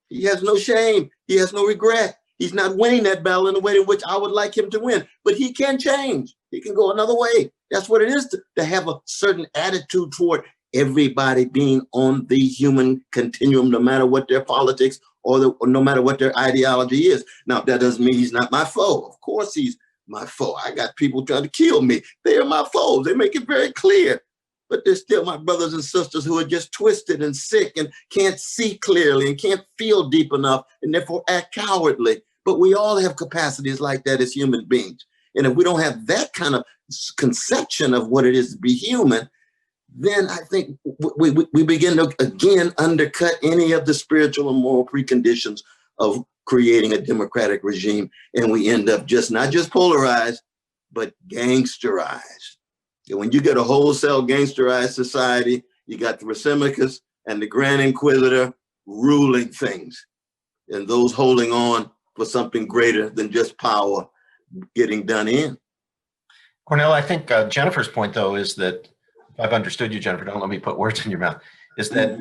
He has no shame. He has no regret. He's not winning that battle in the way in which I would like him to win, but he can change. He can go another way. That's what it is to have a certain attitude toward everybody being on the human continuum, no matter what their politics or no matter what their ideology is. Now, that doesn't mean he's not my foe. Of course, he's my foe. I got people trying to kill me. They are my foes. They make it very clear. But they're still my brothers and sisters who are just twisted and sick and can't see clearly and can't feel deep enough and therefore act cowardly. But we all have capacities like that as human beings. And if we don't have that kind of conception of what it is to be human, then I think we begin to again undercut any of the spiritual and moral preconditions of creating a democratic regime. And we end up not just polarized, but gangsterized. And when you get a wholesale gangsterized society, you got the Racemicus and the Grand Inquisitor ruling things, and those holding on for something greater than just power getting done in. Cornel, I think Jennifer's point, though, is that, if I've understood you, Jennifer, don't let me put words in your mouth, is that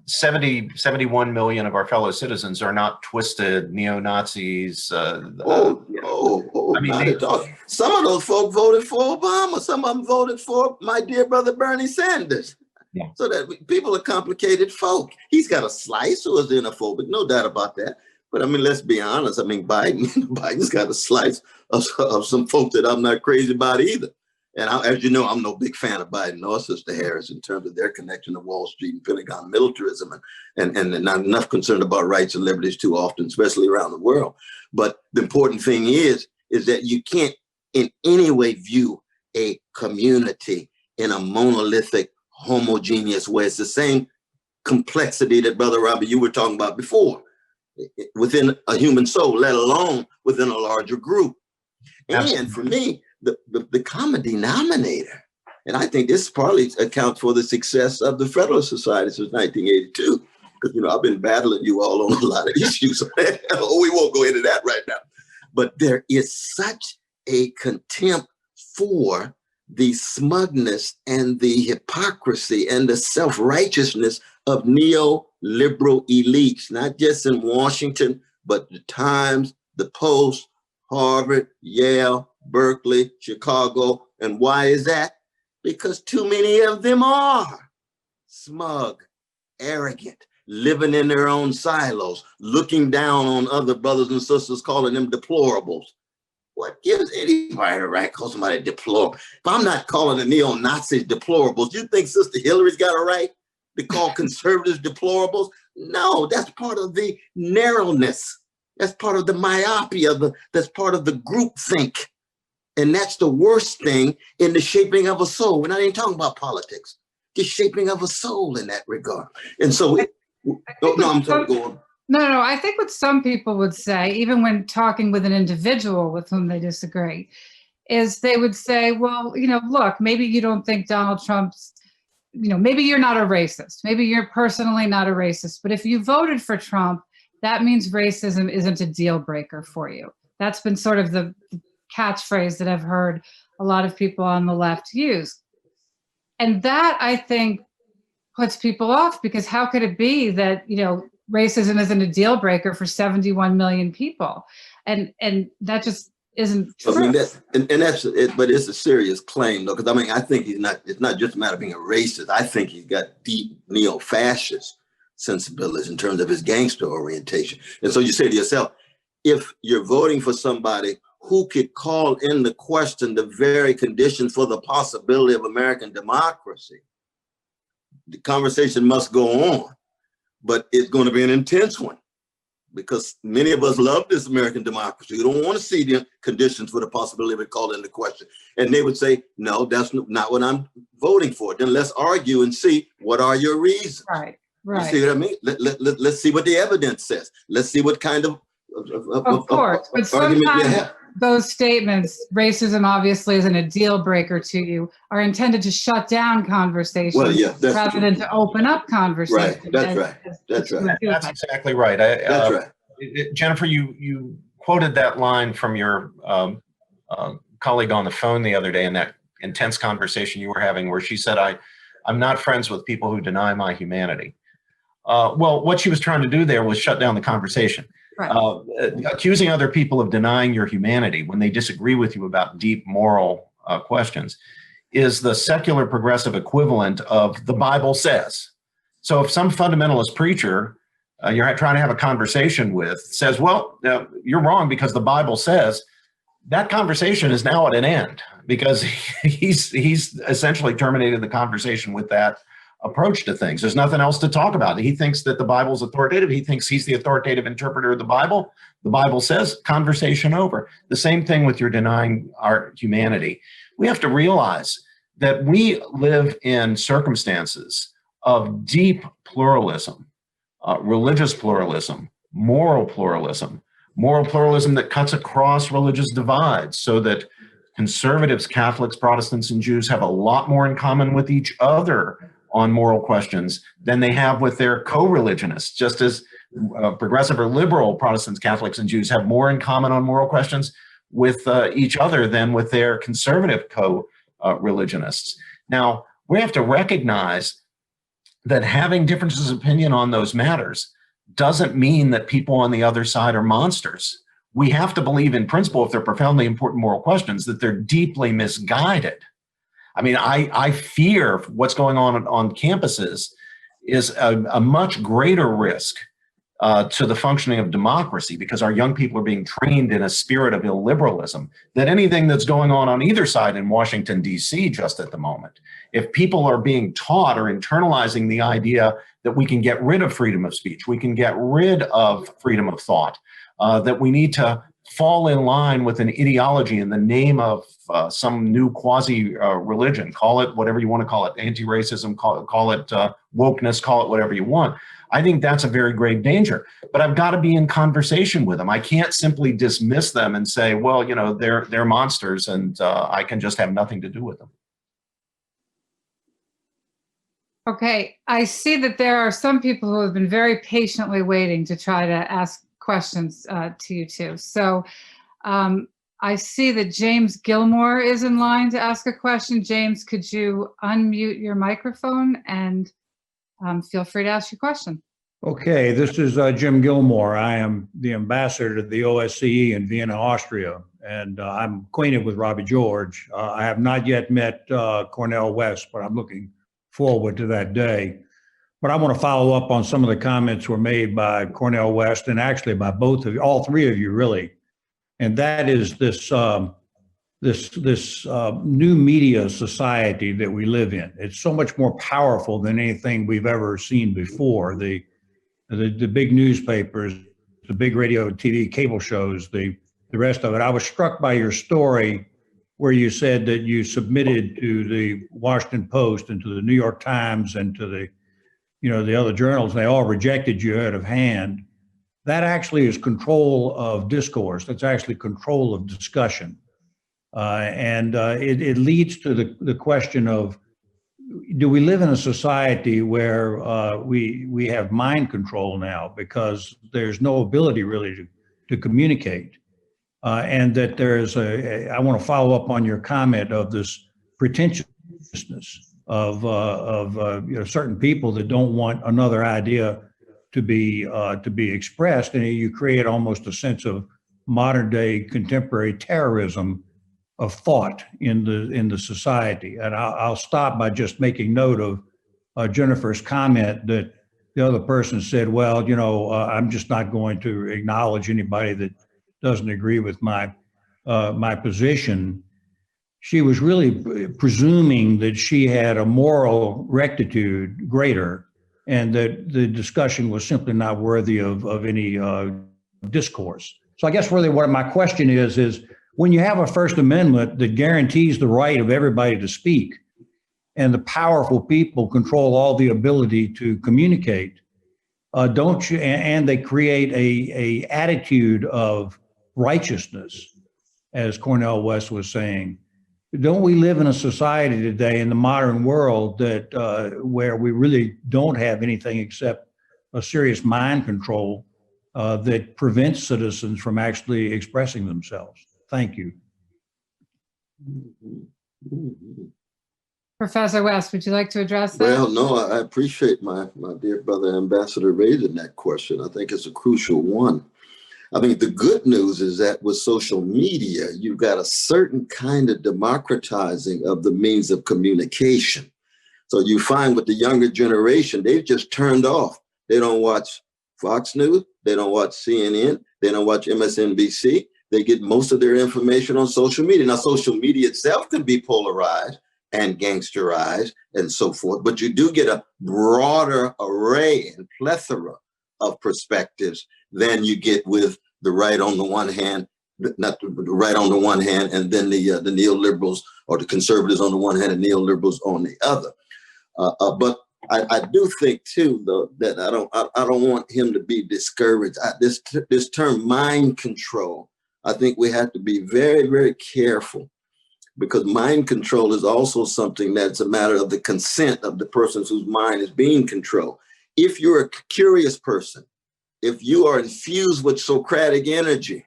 71 million of our fellow citizens are not twisted neo-Nazis. I mean, not at all. Some of those folk voted for Obama. Some of them voted for my dear brother Bernie Sanders. Yeah. So that people are complicated folk. He's got a slice who is xenophobic, no doubt about that. But I mean, let's be honest. I mean, Biden's got a slice of some folk that I'm not crazy about either. And as you know, I'm no big fan of Biden or Sister Harris in terms of their connection to Wall Street and Pentagon militarism and not enough concerned about rights and liberties too often, especially around the world. But the important thing is that you can't in any way view a community in a monolithic, homogeneous way. It's the same complexity that Brother Robert, you were talking about before, within a human soul, let alone within a larger group. Absolutely. And for me, the common denominator, and I think this partly accounts for the success of the Federalist Society since 1982, because, you know, I've been battling you all on a lot of issues. We won't go into that right now. But there is such a contempt for the smugness and the hypocrisy and the self-righteousness of neoliberal elites, not just in Washington, but the Times, the Post, Harvard, Yale, Berkeley, Chicago. And why is that? Because too many of them are smug, arrogant, living in their own silos, looking down on other brothers and sisters, calling them deplorables. What gives anybody a right to call somebody deplorable? If I'm not calling the neo-Nazis deplorables, you think Sister Hillary's got a right to call conservatives deplorables? No, that's part of the narrowness. That's part of the myopia, that's part of the groupthink. And that's the worst thing in the shaping of a soul. We're not even talking about politics, just shaping of a soul in that regard. And so, I'm sorry, go on. No, I think what some people would say, even when talking with an individual with whom they disagree, is they would say, well, you know, look, maybe you don't think Donald Trump's, you know, maybe you're not a racist. Maybe you're personally not a racist. But if you voted for Trump, that means racism isn't a deal breaker for you. That's been sort of the catchphrase that I've heard a lot of people on the left use. And that, I think, puts people off, because how could it be that, you know, racism isn't a deal breaker for 71 million people? And that just isn't true. I mean, that's it, but it's a serious claim, though, because I mean, I think it's not just a matter of being a racist. I think he's got deep neo-fascist sensibilities in terms of his gangster orientation. And so you say to yourself, if you're voting for somebody who could call into question the very conditions for the possibility of American democracy, the conversation must go on, but it's going to be an intense one, because many of us love this American democracy. We don't want to see the conditions for the possibility of it called into question. And they would say, no, that's not what I'm voting for. Then let's argue and see, what are your reasons? Right. You see what I mean? Let's see what the evidence says. Let's see what kind of course, but sometimes those statements, racism obviously isn't a deal breaker to you, are intended to shut down conversations rather than to open up conversations. Right, that's right. That's right. That's exactly right. That's right. Jennifer, you quoted that line from your colleague on the phone the other day in that intense conversation you were having, where she said, I'm not friends with people who deny my humanity. Well, what she was trying to do there was shut down the conversation. Right. Accusing other people of denying your humanity when they disagree with you about deep moral questions is the secular progressive equivalent of the Bible says. So if some fundamentalist preacher you're trying to have a conversation with says, well, you're wrong because the Bible says, that conversation is now at an end, because he's essentially terminated the conversation with that approach to things. There's nothing else to talk about. He thinks that the Bible's authoritative. He thinks he's the authoritative interpreter of the Bible. The Bible says, conversation over. The same thing with your denying our humanity. We have to realize that we live in circumstances of deep pluralism, religious pluralism, moral pluralism that cuts across religious divides, so that conservatives, Catholics, Protestants, and Jews have a lot more in common with each other on moral questions than they have with their co-religionists, just as progressive or liberal Protestants, Catholics, and Jews have more in common on moral questions with each other than with their conservative co-religionists. Now, we have to recognize that having differences of opinion on those matters doesn't mean that people on the other side are monsters. We have to believe in principle, if they're profoundly important moral questions, that they're deeply misguided. I mean, I fear what's going on campuses is a much greater risk to the functioning of democracy, because our young people are being trained in a spirit of illiberalism, than anything that's going on either side in Washington, D.C. just at the moment. If people are being taught or internalizing the idea that we can get rid of freedom of speech, we can get rid of freedom of thought, that we need to fall in line with an ideology in the name of some new quasi-religion, call it whatever you want to call it, anti-racism, call it wokeness, call it whatever you want. I think that's a very grave danger. But I've got to be in conversation with them. I can't simply dismiss them and say, well, you know, they're monsters and I can just have nothing to do with them. Okay, I see that there are some people who have been very patiently waiting to try to ask questions to you two. So I see that James Gilmour is in line to ask a question. James, could you unmute your microphone and feel free to ask your question. Okay, this is Jim Gilmour. I am the ambassador to the OSCE in Vienna, Austria, and I'm acquainted with Robbie George. I have not yet met Cornel West, but I'm looking forward to that day. But I want to follow up on some of the comments were made by Cornel West, and actually by both of you, all three of you really. And that is this new media society that we live in. It's so much more powerful than anything we've ever seen before. The big newspapers, the big radio, TV, cable shows, the rest of it. I was struck by your story where you said that you submitted to the Washington Post and to the New York Times and to the other journals, and they all rejected you out of hand. That actually is control of discourse. That's actually control of discussion. And it leads to the question of, do we live in a society where we have mind control now because there's no ability really to communicate? And that there's I want to follow up on your comment of this pretentiousness of certain people that don't want another idea to be expressed, and you create almost a sense of modern day contemporary terrorism of thought in the society. And I'll stop by just making note of Jennifer's comment that the other person said, well, I'm just not going to acknowledge anybody that doesn't agree with my position. She was really presuming that she had a moral rectitude greater, and that the discussion was simply not worthy of any discourse. So I guess really what my question is when you have a First Amendment that guarantees the right of everybody to speak, and the powerful people control all the ability to communicate, don't you? And they create a attitude of righteousness, as Cornel West was saying. Don't we live in a society today in the modern world that where we really don't have anything except a serious mind control that prevents citizens from actually expressing themselves? Thank you. Professor West, would you like to address that? Well, no, I appreciate my dear brother ambassador raising that question. I think it's a crucial one. I mean, the good news is that with social media, you've got a certain kind of democratizing of the means of communication. So you find with the younger generation, they've just turned off. They don't watch Fox News. They don't watch CNN. They don't watch MSNBC. They get most of their information on social media. Now, social media itself can be polarized and gangsterized and so forth, but you do get a broader array and plethora of perspectives than you get with the right on the one hand not the right on the one hand, and then the neoliberals or the conservatives on the one hand and neoliberals on the other. But I do think too, though, that I don't want him to be discouraged. This term mind control, I think we have to be very, very careful, because mind control is also something that's a matter of the consent of the person whose mind is being controlled. If you're a curious person, if you are infused with Socratic energy,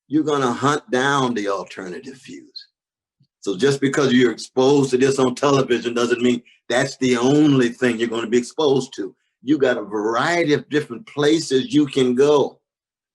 you're going to hunt down the alternative views. So just because you're exposed to this on television doesn't mean that's the only thing you're going to be exposed to. You got a variety of different places you can go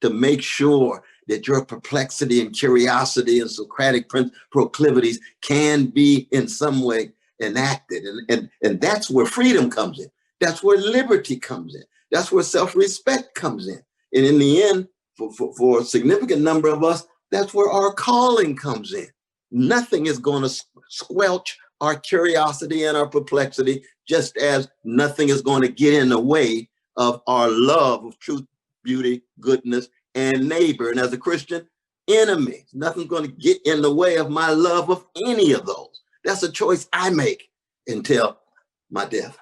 to make sure that your perplexity and curiosity and Socratic proclivities can be in some way enacted. And that's where freedom comes in. That's where liberty comes in. That's where self-respect comes in. And in the end, for a significant number of us, that's where our calling comes in. Nothing is going to squelch our curiosity and our perplexity, just as nothing is going to get in the way of our love of truth, beauty, goodness, and neighbor. And as a Christian, enemy. Nothing's going to get in the way of my love of any of those. That's a choice I make until my death.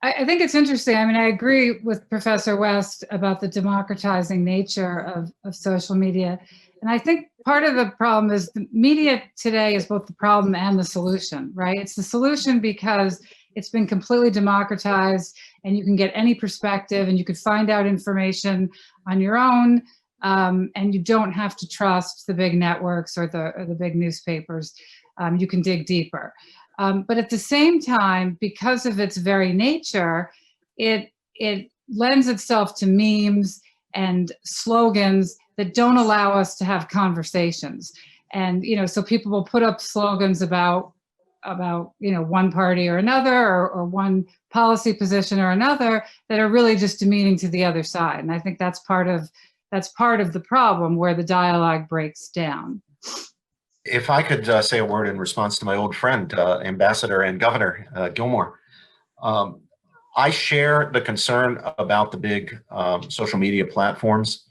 I think it's interesting. I mean, I agree with Professor West about the democratizing nature of social media. And I think part of the problem is the media today is both the problem and the solution, right? It's the solution because it's been completely democratized and you can get any perspective and you can find out information on your own, and you don't have to trust the big networks or the big newspapers. You can dig deeper. But at the same time, because of its very nature, it lends itself to memes and slogans that don't allow us to have conversations. And, so people will put up slogans about one party or another, or one policy position or another, that are really just demeaning to the other side. And I think that's part of the problem, where the dialogue breaks down. If I could say a word in response to my old friend, Ambassador and Governor Gilmour. I share the concern about the big social media platforms,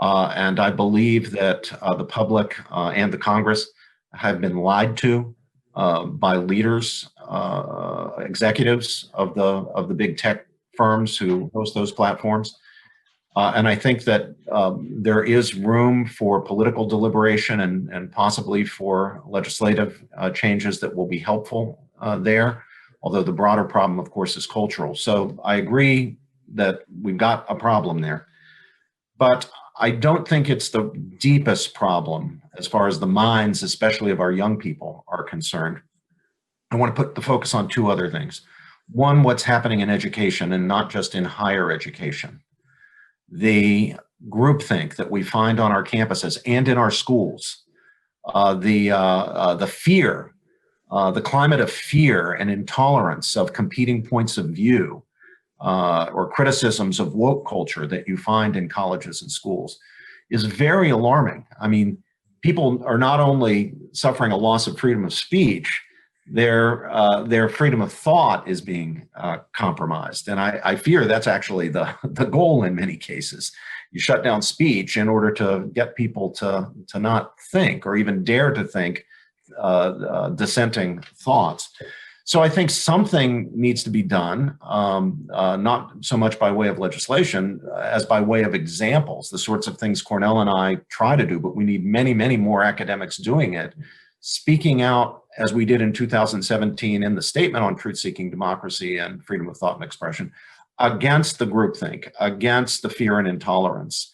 and I believe that the public and the Congress have been lied to by leaders, executives of the big tech firms who host those platforms. And I think that there is room for political deliberation and possibly for legislative changes that will be helpful there. Although the broader problem, of course, is cultural. So I agree that we've got a problem there. But I don't think it's the deepest problem as far as the minds, especially of our young people, are concerned. I want to put the focus on two other things. One, what's happening in education, and not just in higher education. The groupthink that we find on our campuses and in our schools, the fear, the climate of fear and intolerance of competing points of view, or criticisms of woke culture that you find in colleges and schools is very alarming. I mean, people are not only suffering a loss of freedom of speech, their freedom of thought is being compromised. And I fear that's actually the goal in many cases. You shut down speech in order to get people to not think or even dare to think dissenting thoughts. So I think something needs to be done, not so much by way of legislation as by way of examples, the sorts of things Cornel and I try to do, but we need many, many more academics doing it, speaking out as we did in 2017 in the Statement on Truth-Seeking Democracy and Freedom of Thought and Expression, against the groupthink, against the fear and intolerance,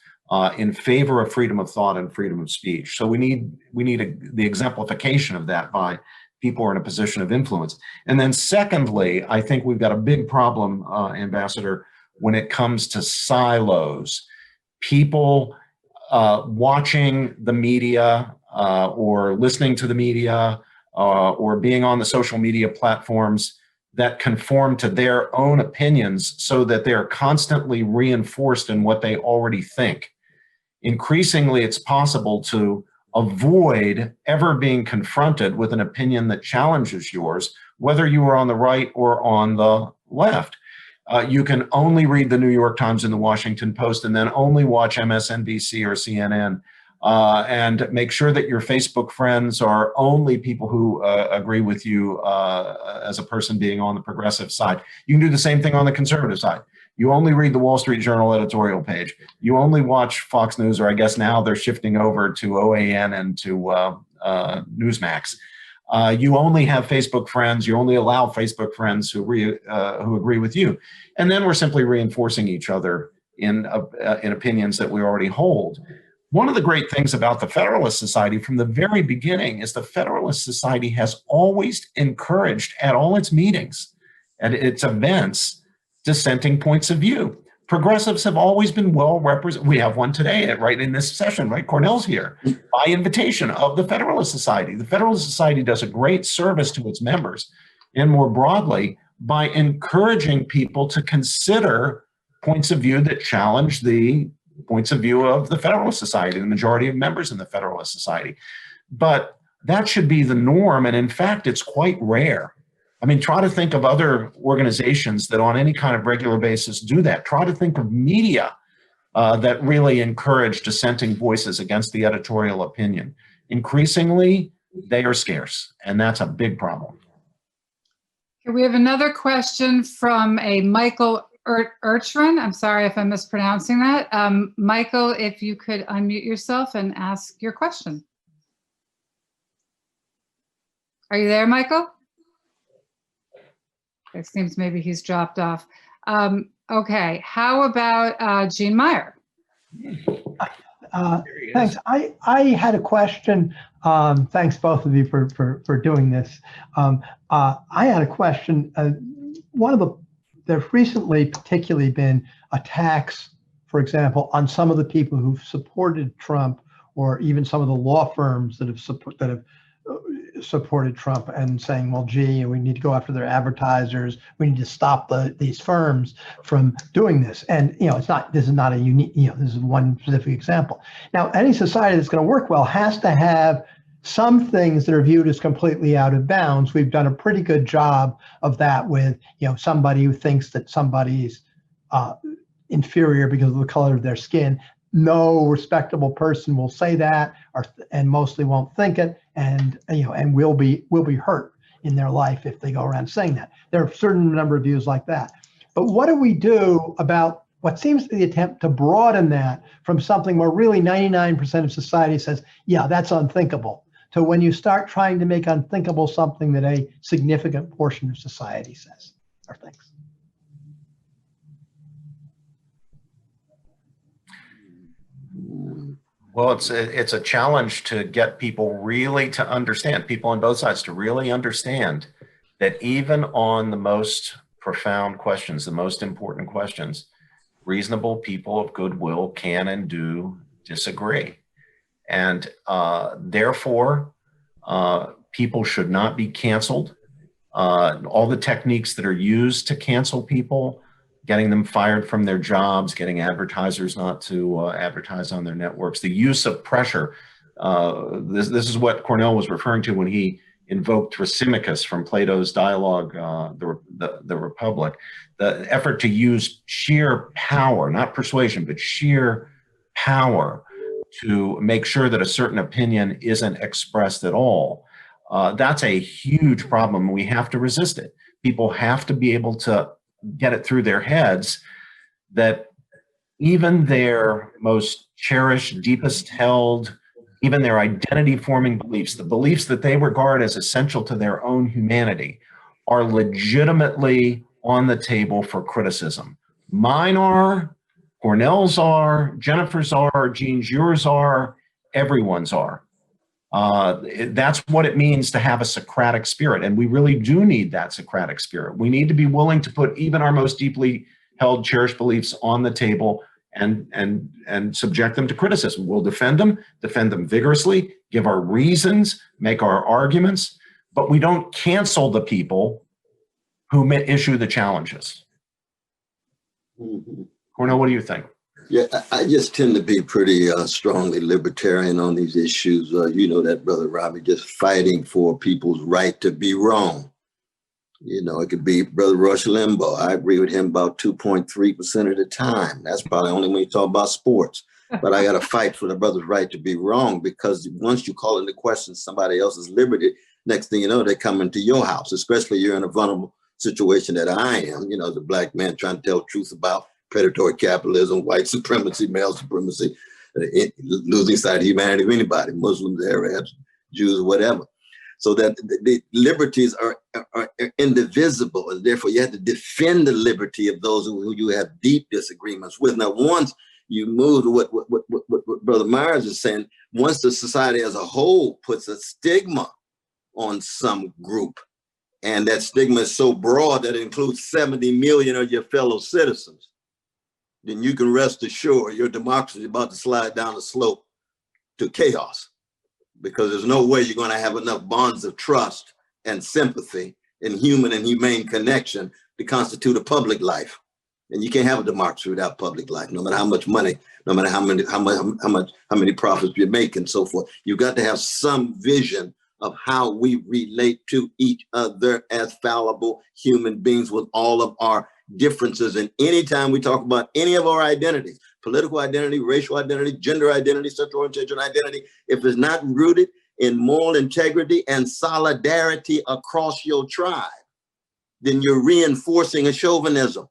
in favor of freedom of thought and freedom of speech. So we need the exemplification of that by people who are in a position of influence. And then secondly, I think we've got a big problem, Ambassador, when it comes to silos. People watching the media or listening to the media or being on the social media platforms that conform to their own opinions so that they're constantly reinforced in what they already think. Increasingly, it's possible to avoid ever being confronted with an opinion that challenges yours, whether you are on the right or on the left. You can only read the New York Times and the Washington Post and then only watch MSNBC or CNN and make sure that your Facebook friends are only people who agree with you as a person being on the progressive side. You can do the same thing on the conservative side. You only read the Wall Street Journal editorial page. You only watch Fox News, or I guess now they're shifting over to OAN and to Newsmax. You only have Facebook friends. You only allow Facebook friends who agree with you. And then we're simply reinforcing each other in opinions that we already hold. One of the great things about the Federalist Society from the very beginning is the Federalist Society has always encouraged at all its meetings, at its events, dissenting points of view. Progressives have always been well represented. We have one today, right in this session, right? Cornel's here by invitation of the Federalist Society. The Federalist Society does a great service to its members, and more broadly, by encouraging people to consider points of view that challenge the points of view of the Federalist Society, the majority of members in the Federalist Society. But that should be the norm, and in fact, it's quite rare. I mean, try to think of other organizations that on any kind of regular basis do that. Try to think of media that really encourage dissenting voices against the editorial opinion. Increasingly, they are scarce, and that's a big problem. Okay, we have another question from a Michael Urchrin. I'm sorry if I'm mispronouncing that. Michael, if you could unmute yourself and ask your question. Are you there, Michael? It seems maybe he's dropped off. Okay, how about Jean Meyer? Thanks. I had a question. Thanks both of you for doing this. I had a question. There've recently particularly been attacks, for example, on some of the people who've supported Trump, or even some of the law firms that have supported Trump, and saying, well, gee, we need to go after their advertisers. We need to stop these firms from doing this. And, this is not a unique, this is one specific example. Now, any society that's going to work well has to have some things that are viewed as completely out of bounds. We've done a pretty good job of that with, somebody who thinks that somebody's inferior because of the color of their skin. No respectable person will say that, and mostly won't think it, and will be hurt in their life if they go around saying that. There are a certain number of views like that. But what do we do about what seems to be the attempt to broaden that from something where really 99% of society says, yeah, that's unthinkable, to when you start trying to make unthinkable something that a significant portion of society says or thinks? Well, it's a challenge to get people really to understand, people on both sides to really understand that even on the most profound questions, the most important questions, reasonable people of goodwill can and do disagree. And therefore, people should not be canceled. All the techniques that are used to cancel people, getting them fired from their jobs, getting advertisers not to advertise on their networks, the use of pressure. This is what Cornel was referring to when he invoked Thrasymachus from Plato's dialogue, the Republic. The effort to use sheer power, not persuasion, but sheer power to make sure that a certain opinion isn't expressed at all. That's a huge problem. We have to resist it. People have to be able to get it through their heads that even their most cherished, deepest held, even their identity forming beliefs, the beliefs that they regard as essential to their own humanity, are legitimately on the table for criticism. Mine are, Cornel's are, Jennifer's are, Jean's, yours are, everyone's are. That's what it means to have a Socratic spirit. And we really do need that Socratic spirit. We need to be willing to put even our most deeply held, cherished beliefs on the table and subject them to criticism. We'll defend them vigorously, give our reasons, make our arguments, but we don't cancel the people who issue the challenges. Mm-hmm. Cornel, what do you think? Yeah, I just tend to be pretty strongly libertarian on these issues. You know that, Brother Robbie, just fighting for people's right to be wrong. You know, it could be Brother Rush Limbaugh. I agree with him about 2.3% of the time. That's probably only when you talk about sports. but I got to fight for the brother's right to be wrong, because once you call into question somebody else's liberty, next thing you know, they come into your house, especially you're in a vulnerable situation that I am, as a black man trying to tell truth about predatory capitalism, white supremacy, male supremacy, losing sight of humanity of anybody, Muslims, Arabs, Jews, whatever. So that the liberties are indivisible, and therefore you have to defend the liberty of those who you have deep disagreements with. Now, once you move to what Brother Myers is saying, once the society as a whole puts a stigma on some group, and that stigma is so broad that it includes 70 million of your fellow citizens, then you can rest assured your democracy is about to slide down the slope to chaos, because there's no way you're going to have enough bonds of trust and sympathy and human and humane connection to constitute a public life. And you can't have a democracy without public life, no matter how much money, no matter how many profits you make and so forth. You've got to have some vision of how we relate to each other as fallible human beings with all of our differences. And anytime we talk about any of our identities, political identity, racial identity, gender identity, sexual orientation identity, if it's not rooted in moral integrity and solidarity across your tribe, then you're reinforcing a chauvinism.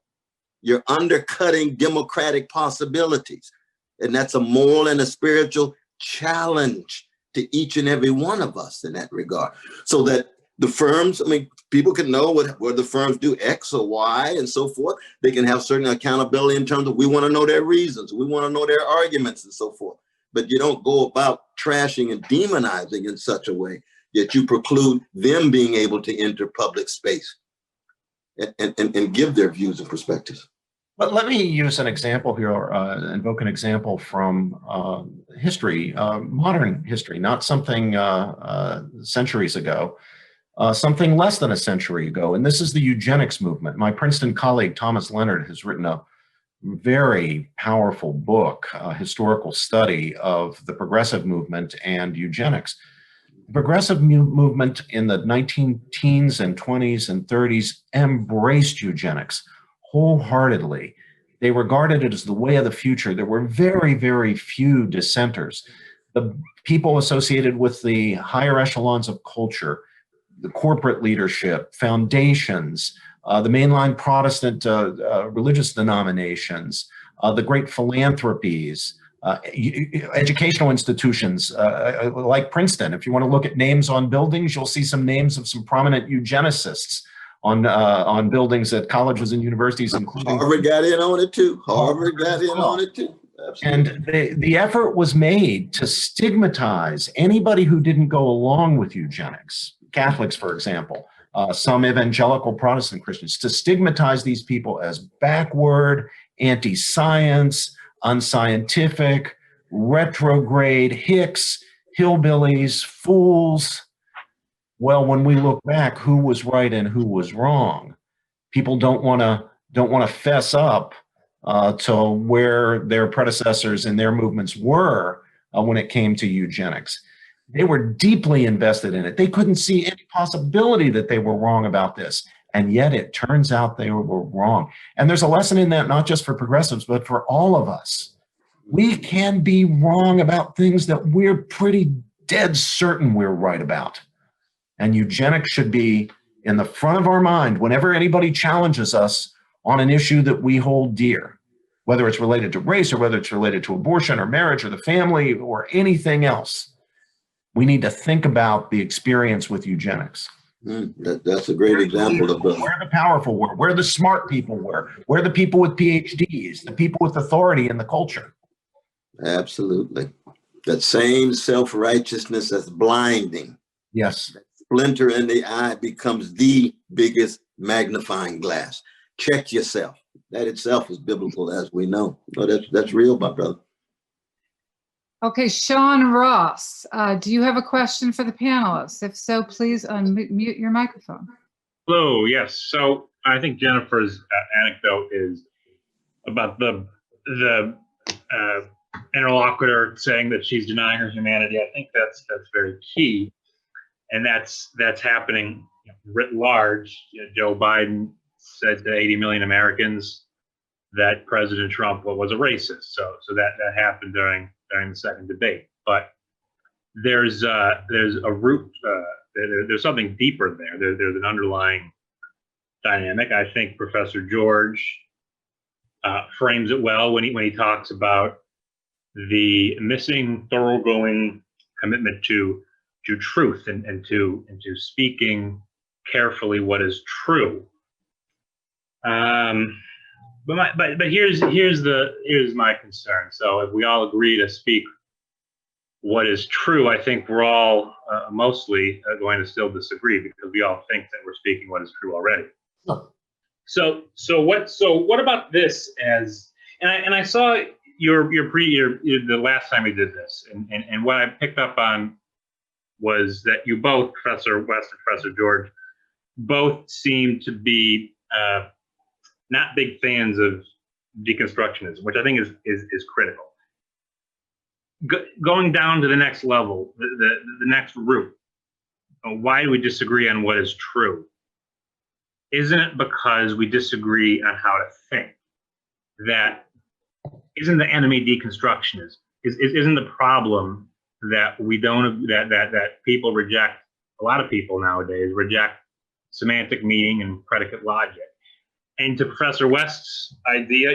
You're undercutting democratic possibilities. And that's a moral and a spiritual challenge to each and every one of us in that regard. So that the firms, people can know what the firms do X or Y and so forth. They can have certain accountability in terms of, we want to know their reasons, we want to know their arguments and so forth. But you don't go about trashing and demonizing in such a way that you preclude them being able to enter public space and give their views and perspectives. But let me use an example here, invoke an example from history, modern history, not something centuries ago, something less than a century ago. And this is the eugenics movement. My Princeton colleague, Thomas Leonard, has written a very powerful book, a historical study of the progressive movement and eugenics. The progressive movement in the 19-teens and 20s and 30s embraced eugenics wholeheartedly. They regarded it as the way of the future. There were very, very few dissenters. The people associated with the higher echelons of culture, the corporate leadership, foundations, the mainline Protestant religious denominations, the great philanthropies, educational institutions like Princeton. If you want to look at names on buildings, you'll see some names of some prominent eugenicists on buildings at colleges and universities, including Harvard got in on it too. Harvard got in on it too. Absolutely. And the effort was made to stigmatize anybody who didn't go along with eugenics. Catholics, for example, some evangelical Protestant Christians, to stigmatize these people as backward, anti-science, unscientific, retrograde, hicks, hillbillies, fools. Well, when we look back, who was right and who was wrong? People don't want to fess up to where their predecessors and their movements were when it came to eugenics. They were deeply invested in it. They couldn't see any possibility that they were wrong about this. And yet it turns out they were wrong. And there's a lesson in that, not just for progressives, but for all of us. We can be wrong about things that we're pretty dead certain we're right about. And eugenics should be in the front of our mind whenever anybody challenges us on an issue that we hold dear, whether it's related to race or whether it's related to abortion or marriage or the family or anything else. We need to think about the experience with eugenics. That's a great example of where the powerful were, where the smart people were, where the people with PhDs, the people with authority in the culture. Absolutely. That same self-righteousness that's blinding. Yes. Splinter in the eye becomes the biggest magnifying glass. Check yourself. That itself is biblical, as we know. No, that's real, my brother. Okay, Sean Ross, do you have a question for the panelists? If so, please unmute your microphone. Hello, yes. So I think Jennifer's anecdote is about the interlocutor saying that she's denying her humanity. I think that's very key, and that's happening writ large. Joe Biden said to 80 million Americans, that President Trump was a racist. So that happened during the second debate. But there's a root, there's something deeper there. There's an underlying dynamic. I think Professor George frames it well when he talks about the missing thoroughgoing commitment to truth and to speaking carefully what is true. But here's my concern. So if we all agree to speak what is true, I think we're all mostly going to still disagree because we all think that we're speaking what is true already. So what about this as? And I saw the last time we did this, and what I picked up on was that you both, Professor West and Professor George, both seem to be not big fans of deconstructionism, which I think is critical. Going down to the next level, the next route, why do we disagree on what is true? Isn't it because we disagree on how to think? That isn't the enemy deconstructionism? Isn't the problem that we don't that people reject? A lot of people nowadays reject semantic meaning and predicate logic. And to Professor West's idea,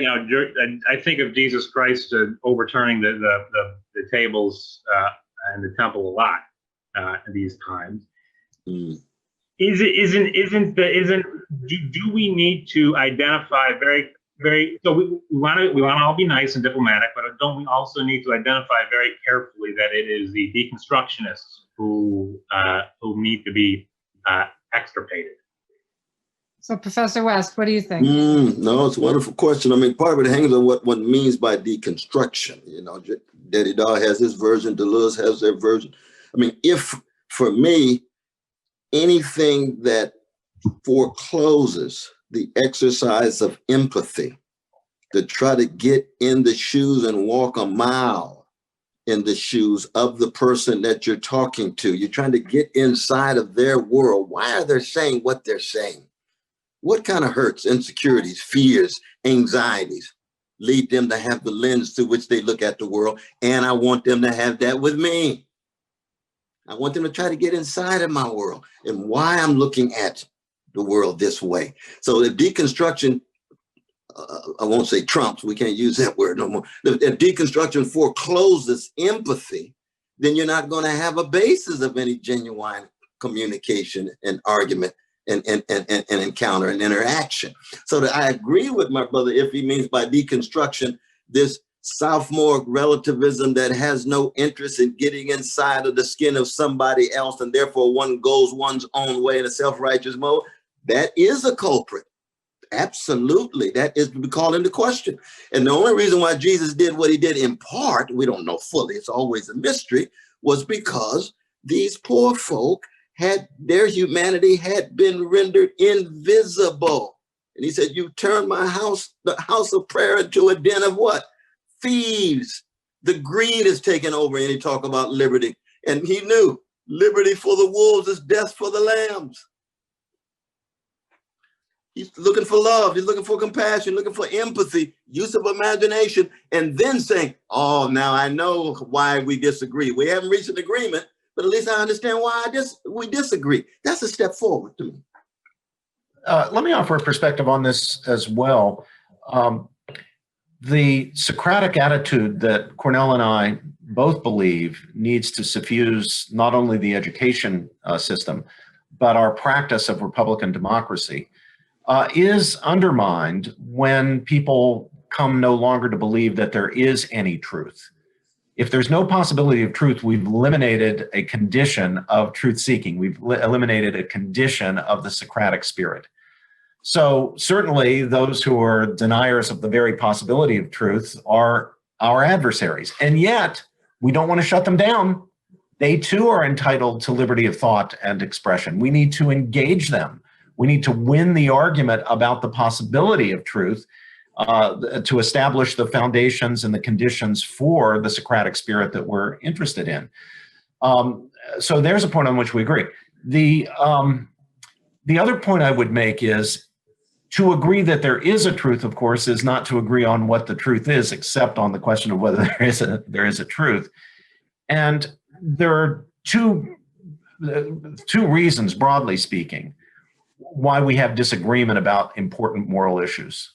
I think of Jesus Christ overturning the tables in the temple a lot in these times. Mm. Do we need to identify so we want to all be nice and diplomatic, but don't we also need to identify very carefully that it is the deconstructionists who need to be extirpated? So Professor West, what do you think? No, it's a wonderful question. I mean, part of it hangs on what one means by deconstruction. Derrida has his version, Deleuze has their version. I mean, if for me, anything that forecloses the exercise of empathy, to try to get in the shoes and walk a mile in the shoes of the person that you're talking to, you're trying to get inside of their world. Why are they saying what they're saying? What kind of hurts, insecurities, fears, anxieties lead them to have the lens through which they look at the world? And I want them to have that with me. I want them to try to get inside of my world and why I'm looking at the world this way. So if deconstruction, I won't say trumps, we can't use that word no more. If deconstruction forecloses empathy, then you're not going to have a basis of any genuine communication and argument and encounter and interaction. So that I agree with my brother if he means by deconstruction this sophomoric relativism that has no interest in getting inside of the skin of somebody else, and therefore one goes one's own way in a self-righteous mode. That is a culprit. Absolutely. That is to be called into question. And the only reason why Jesus did what he did in part, we don't know fully, it's always a mystery, was because these poor folk their humanity had been rendered invisible. And he said, you turned my house, the house of prayer, into a den of what? Thieves. The greed is taken over, and he talked about liberty. And he knew liberty for the wolves is death for the lambs. He's looking for love. He's looking for compassion, looking for empathy, use of imagination, and then saying, oh, now I know why we disagree. We haven't reached an agreement, but at least I understand why we disagree. That's a step forward to me. Let me offer a perspective on this as well. The Socratic attitude that Cornel and I both believe needs to suffuse not only the education system, but our practice of Republican democracy is undermined when people come no longer to believe that there is any truth. If there's no possibility of truth, we've eliminated a condition of truth seeking. We've eliminated a condition of the Socratic spirit. So certainly those who are deniers of the very possibility of truth are our adversaries. And yet we don't want to shut them down. They too are entitled to liberty of thought and expression. We need to engage them. We need to win the argument about the possibility of truth to establish the foundations and the conditions for the Socratic spirit that we're interested in. So there's a point on which we agree. The other point I would make is To agree that there is a truth, of course, is not to agree on what the truth is, except on the question of whether there is a truth. And there are two reasons, broadly speaking, why we have disagreement about important moral issues.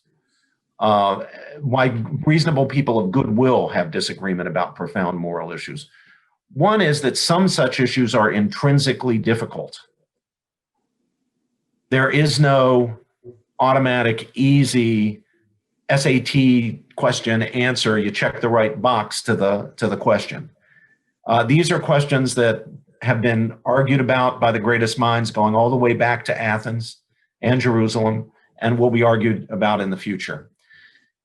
Why reasonable people of goodwill have disagreement about profound moral issues. One is that some such issues are intrinsically difficult. There is no automatic, easy SAT question answer. You check the right box to the question. These are questions that have been argued about by the greatest minds going all the way back to Athens and Jerusalem, and will be argued about in the future.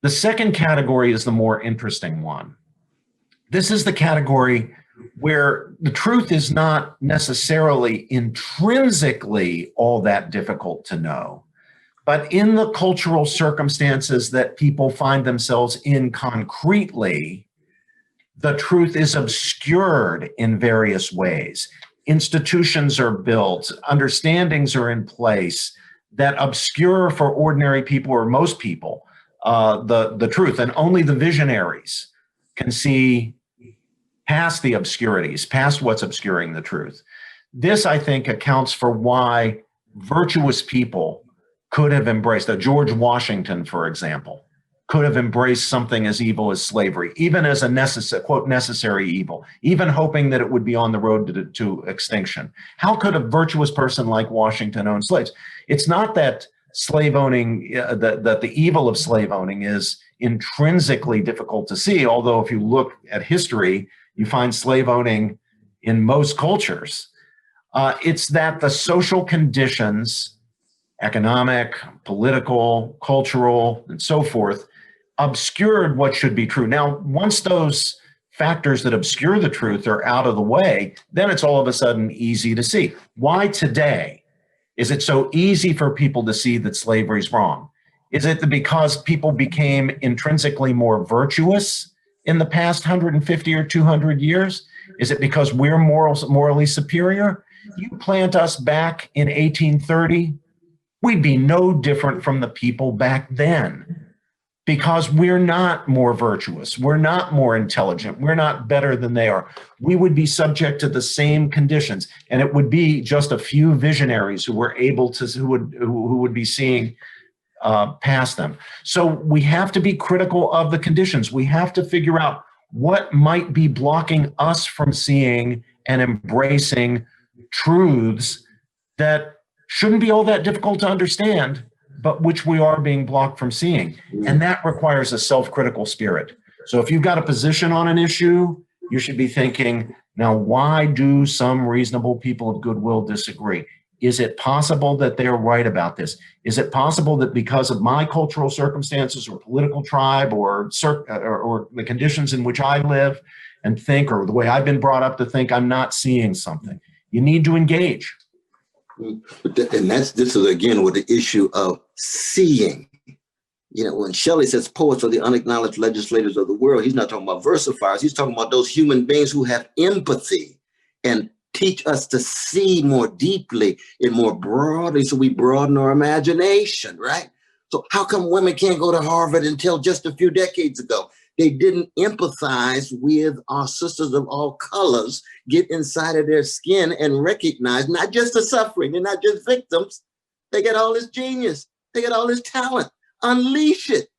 The second category is the more interesting one. This is the category where the truth is not necessarily intrinsically all that difficult to know, but in the cultural circumstances that people find themselves in concretely, the truth is obscured in various ways. Institutions are built, understandings are in place that obscure for ordinary people or most people the truth, and only the visionaries can see past the obscurities, past what's obscuring the truth. This, I think, accounts for why virtuous people could have embraced, George Washington, for example, could have embraced something as evil as slavery, even as a necessary evil, even hoping that it would be on the road to extinction. How could a virtuous person like Washington own slaves? It's not that slave owning, that the evil of slave owning is intrinsically difficult to see, although if you look at history, you find slave owning in most cultures. It's that the social conditions, economic, political, cultural, and so forth, obscured what should be true. Now, once those factors that obscure the truth are out of the way, then it's all of a sudden easy to see. Why today is it so easy for people to see that slavery is wrong? Is it because people became intrinsically more virtuous in the past 150 or 200 years? Is it because we're morally superior? You plant us back in 1830, we'd be no different from the people back then, because we're not more virtuous, we're not more intelligent, we're not better than they are. We would be subject to the same conditions, and it would be just a few visionaries who were able to, who would be seeing past them. So we have to be critical of the conditions. We have to figure out what might be blocking us from seeing and embracing truths that shouldn't be all that difficult to understand, but which we are being blocked from seeing. And that requires a self-critical spirit. So if you've got a position on an issue, you should be thinking, now, why do some reasonable people of goodwill disagree? Is it possible that they're right about this? Is it possible that because of my cultural circumstances or political tribe or the conditions in which I live and think, or the way I've been brought up to think, I'm not seeing something? You need to engage. And this is again with the issue of seeing. You know, when Shelley says poets are the unacknowledged legislators of the world, he's not talking about versifiers. He's talking about those human beings who have empathy and teach us to see more deeply and more broadly, so we broaden our imagination, right? So how come women can't go to Harvard until just a few decades ago? They didn't empathize with our sisters of all colors, get inside of their skin and recognize not just the suffering, they're not just victims. They got all this genius, they got all this talent. Unleash it.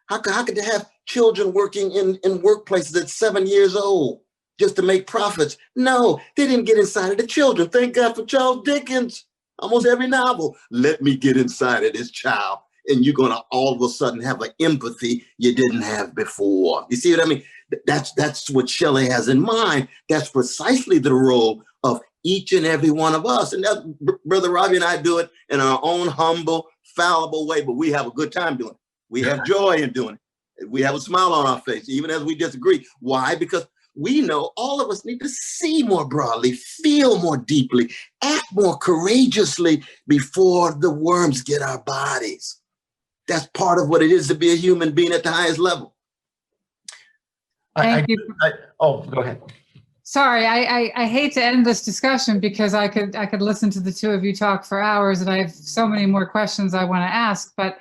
How could they have children working in workplaces at 7 years old just to make profits? No, they didn't get inside of the children. Thank God for Charles Dickens. Almost every novel, let me get inside of this child. And you're gonna all of a sudden have an empathy you didn't have before. You see what I mean? That's what Shelley has in mind. That's precisely the role of each and every one of us. And that, Brother Robbie and I do it in our own humble, fallible way, but we have a good time doing it. We have joy in doing it. We have a smile on our face, even as we disagree. Why? Because we know all of us need to see more broadly, feel more deeply, act more courageously before the worms get our bodies. That's part of what it is to be a human being at the highest level. Thank you. Oh, go ahead. sorry, I hate to end this discussion because I could listen to the two of you talk for hours, and I have so many more questions I want to ask, but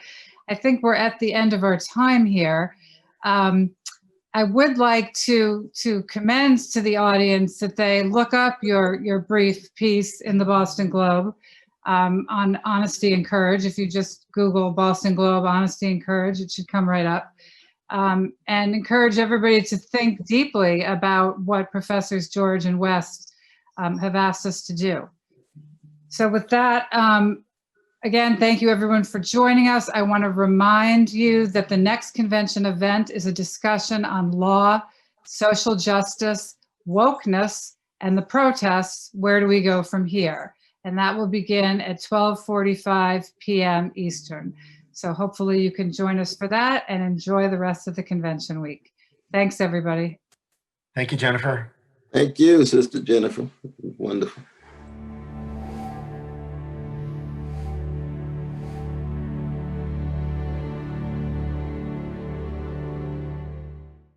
I think we're at the end of our time here. I would like to commend to the audience that they look up your brief piece in the Boston Globe on honesty and courage. If you just Google Boston Globe honesty and courage, it should come right up. And encourage everybody to think deeply about what Professors George and West have asked us to do. So with that, again, thank you everyone for joining us. I want to remind you that the next convention event is a discussion on law, social justice, wokeness, and the protests. Where do we go from here? And that will begin at 12:45 p.m. Eastern. So hopefully you can join us for that and enjoy the rest of the convention week. Thanks, everybody. Thank you, Jennifer. Thank you, Sister Jennifer. Wonderful.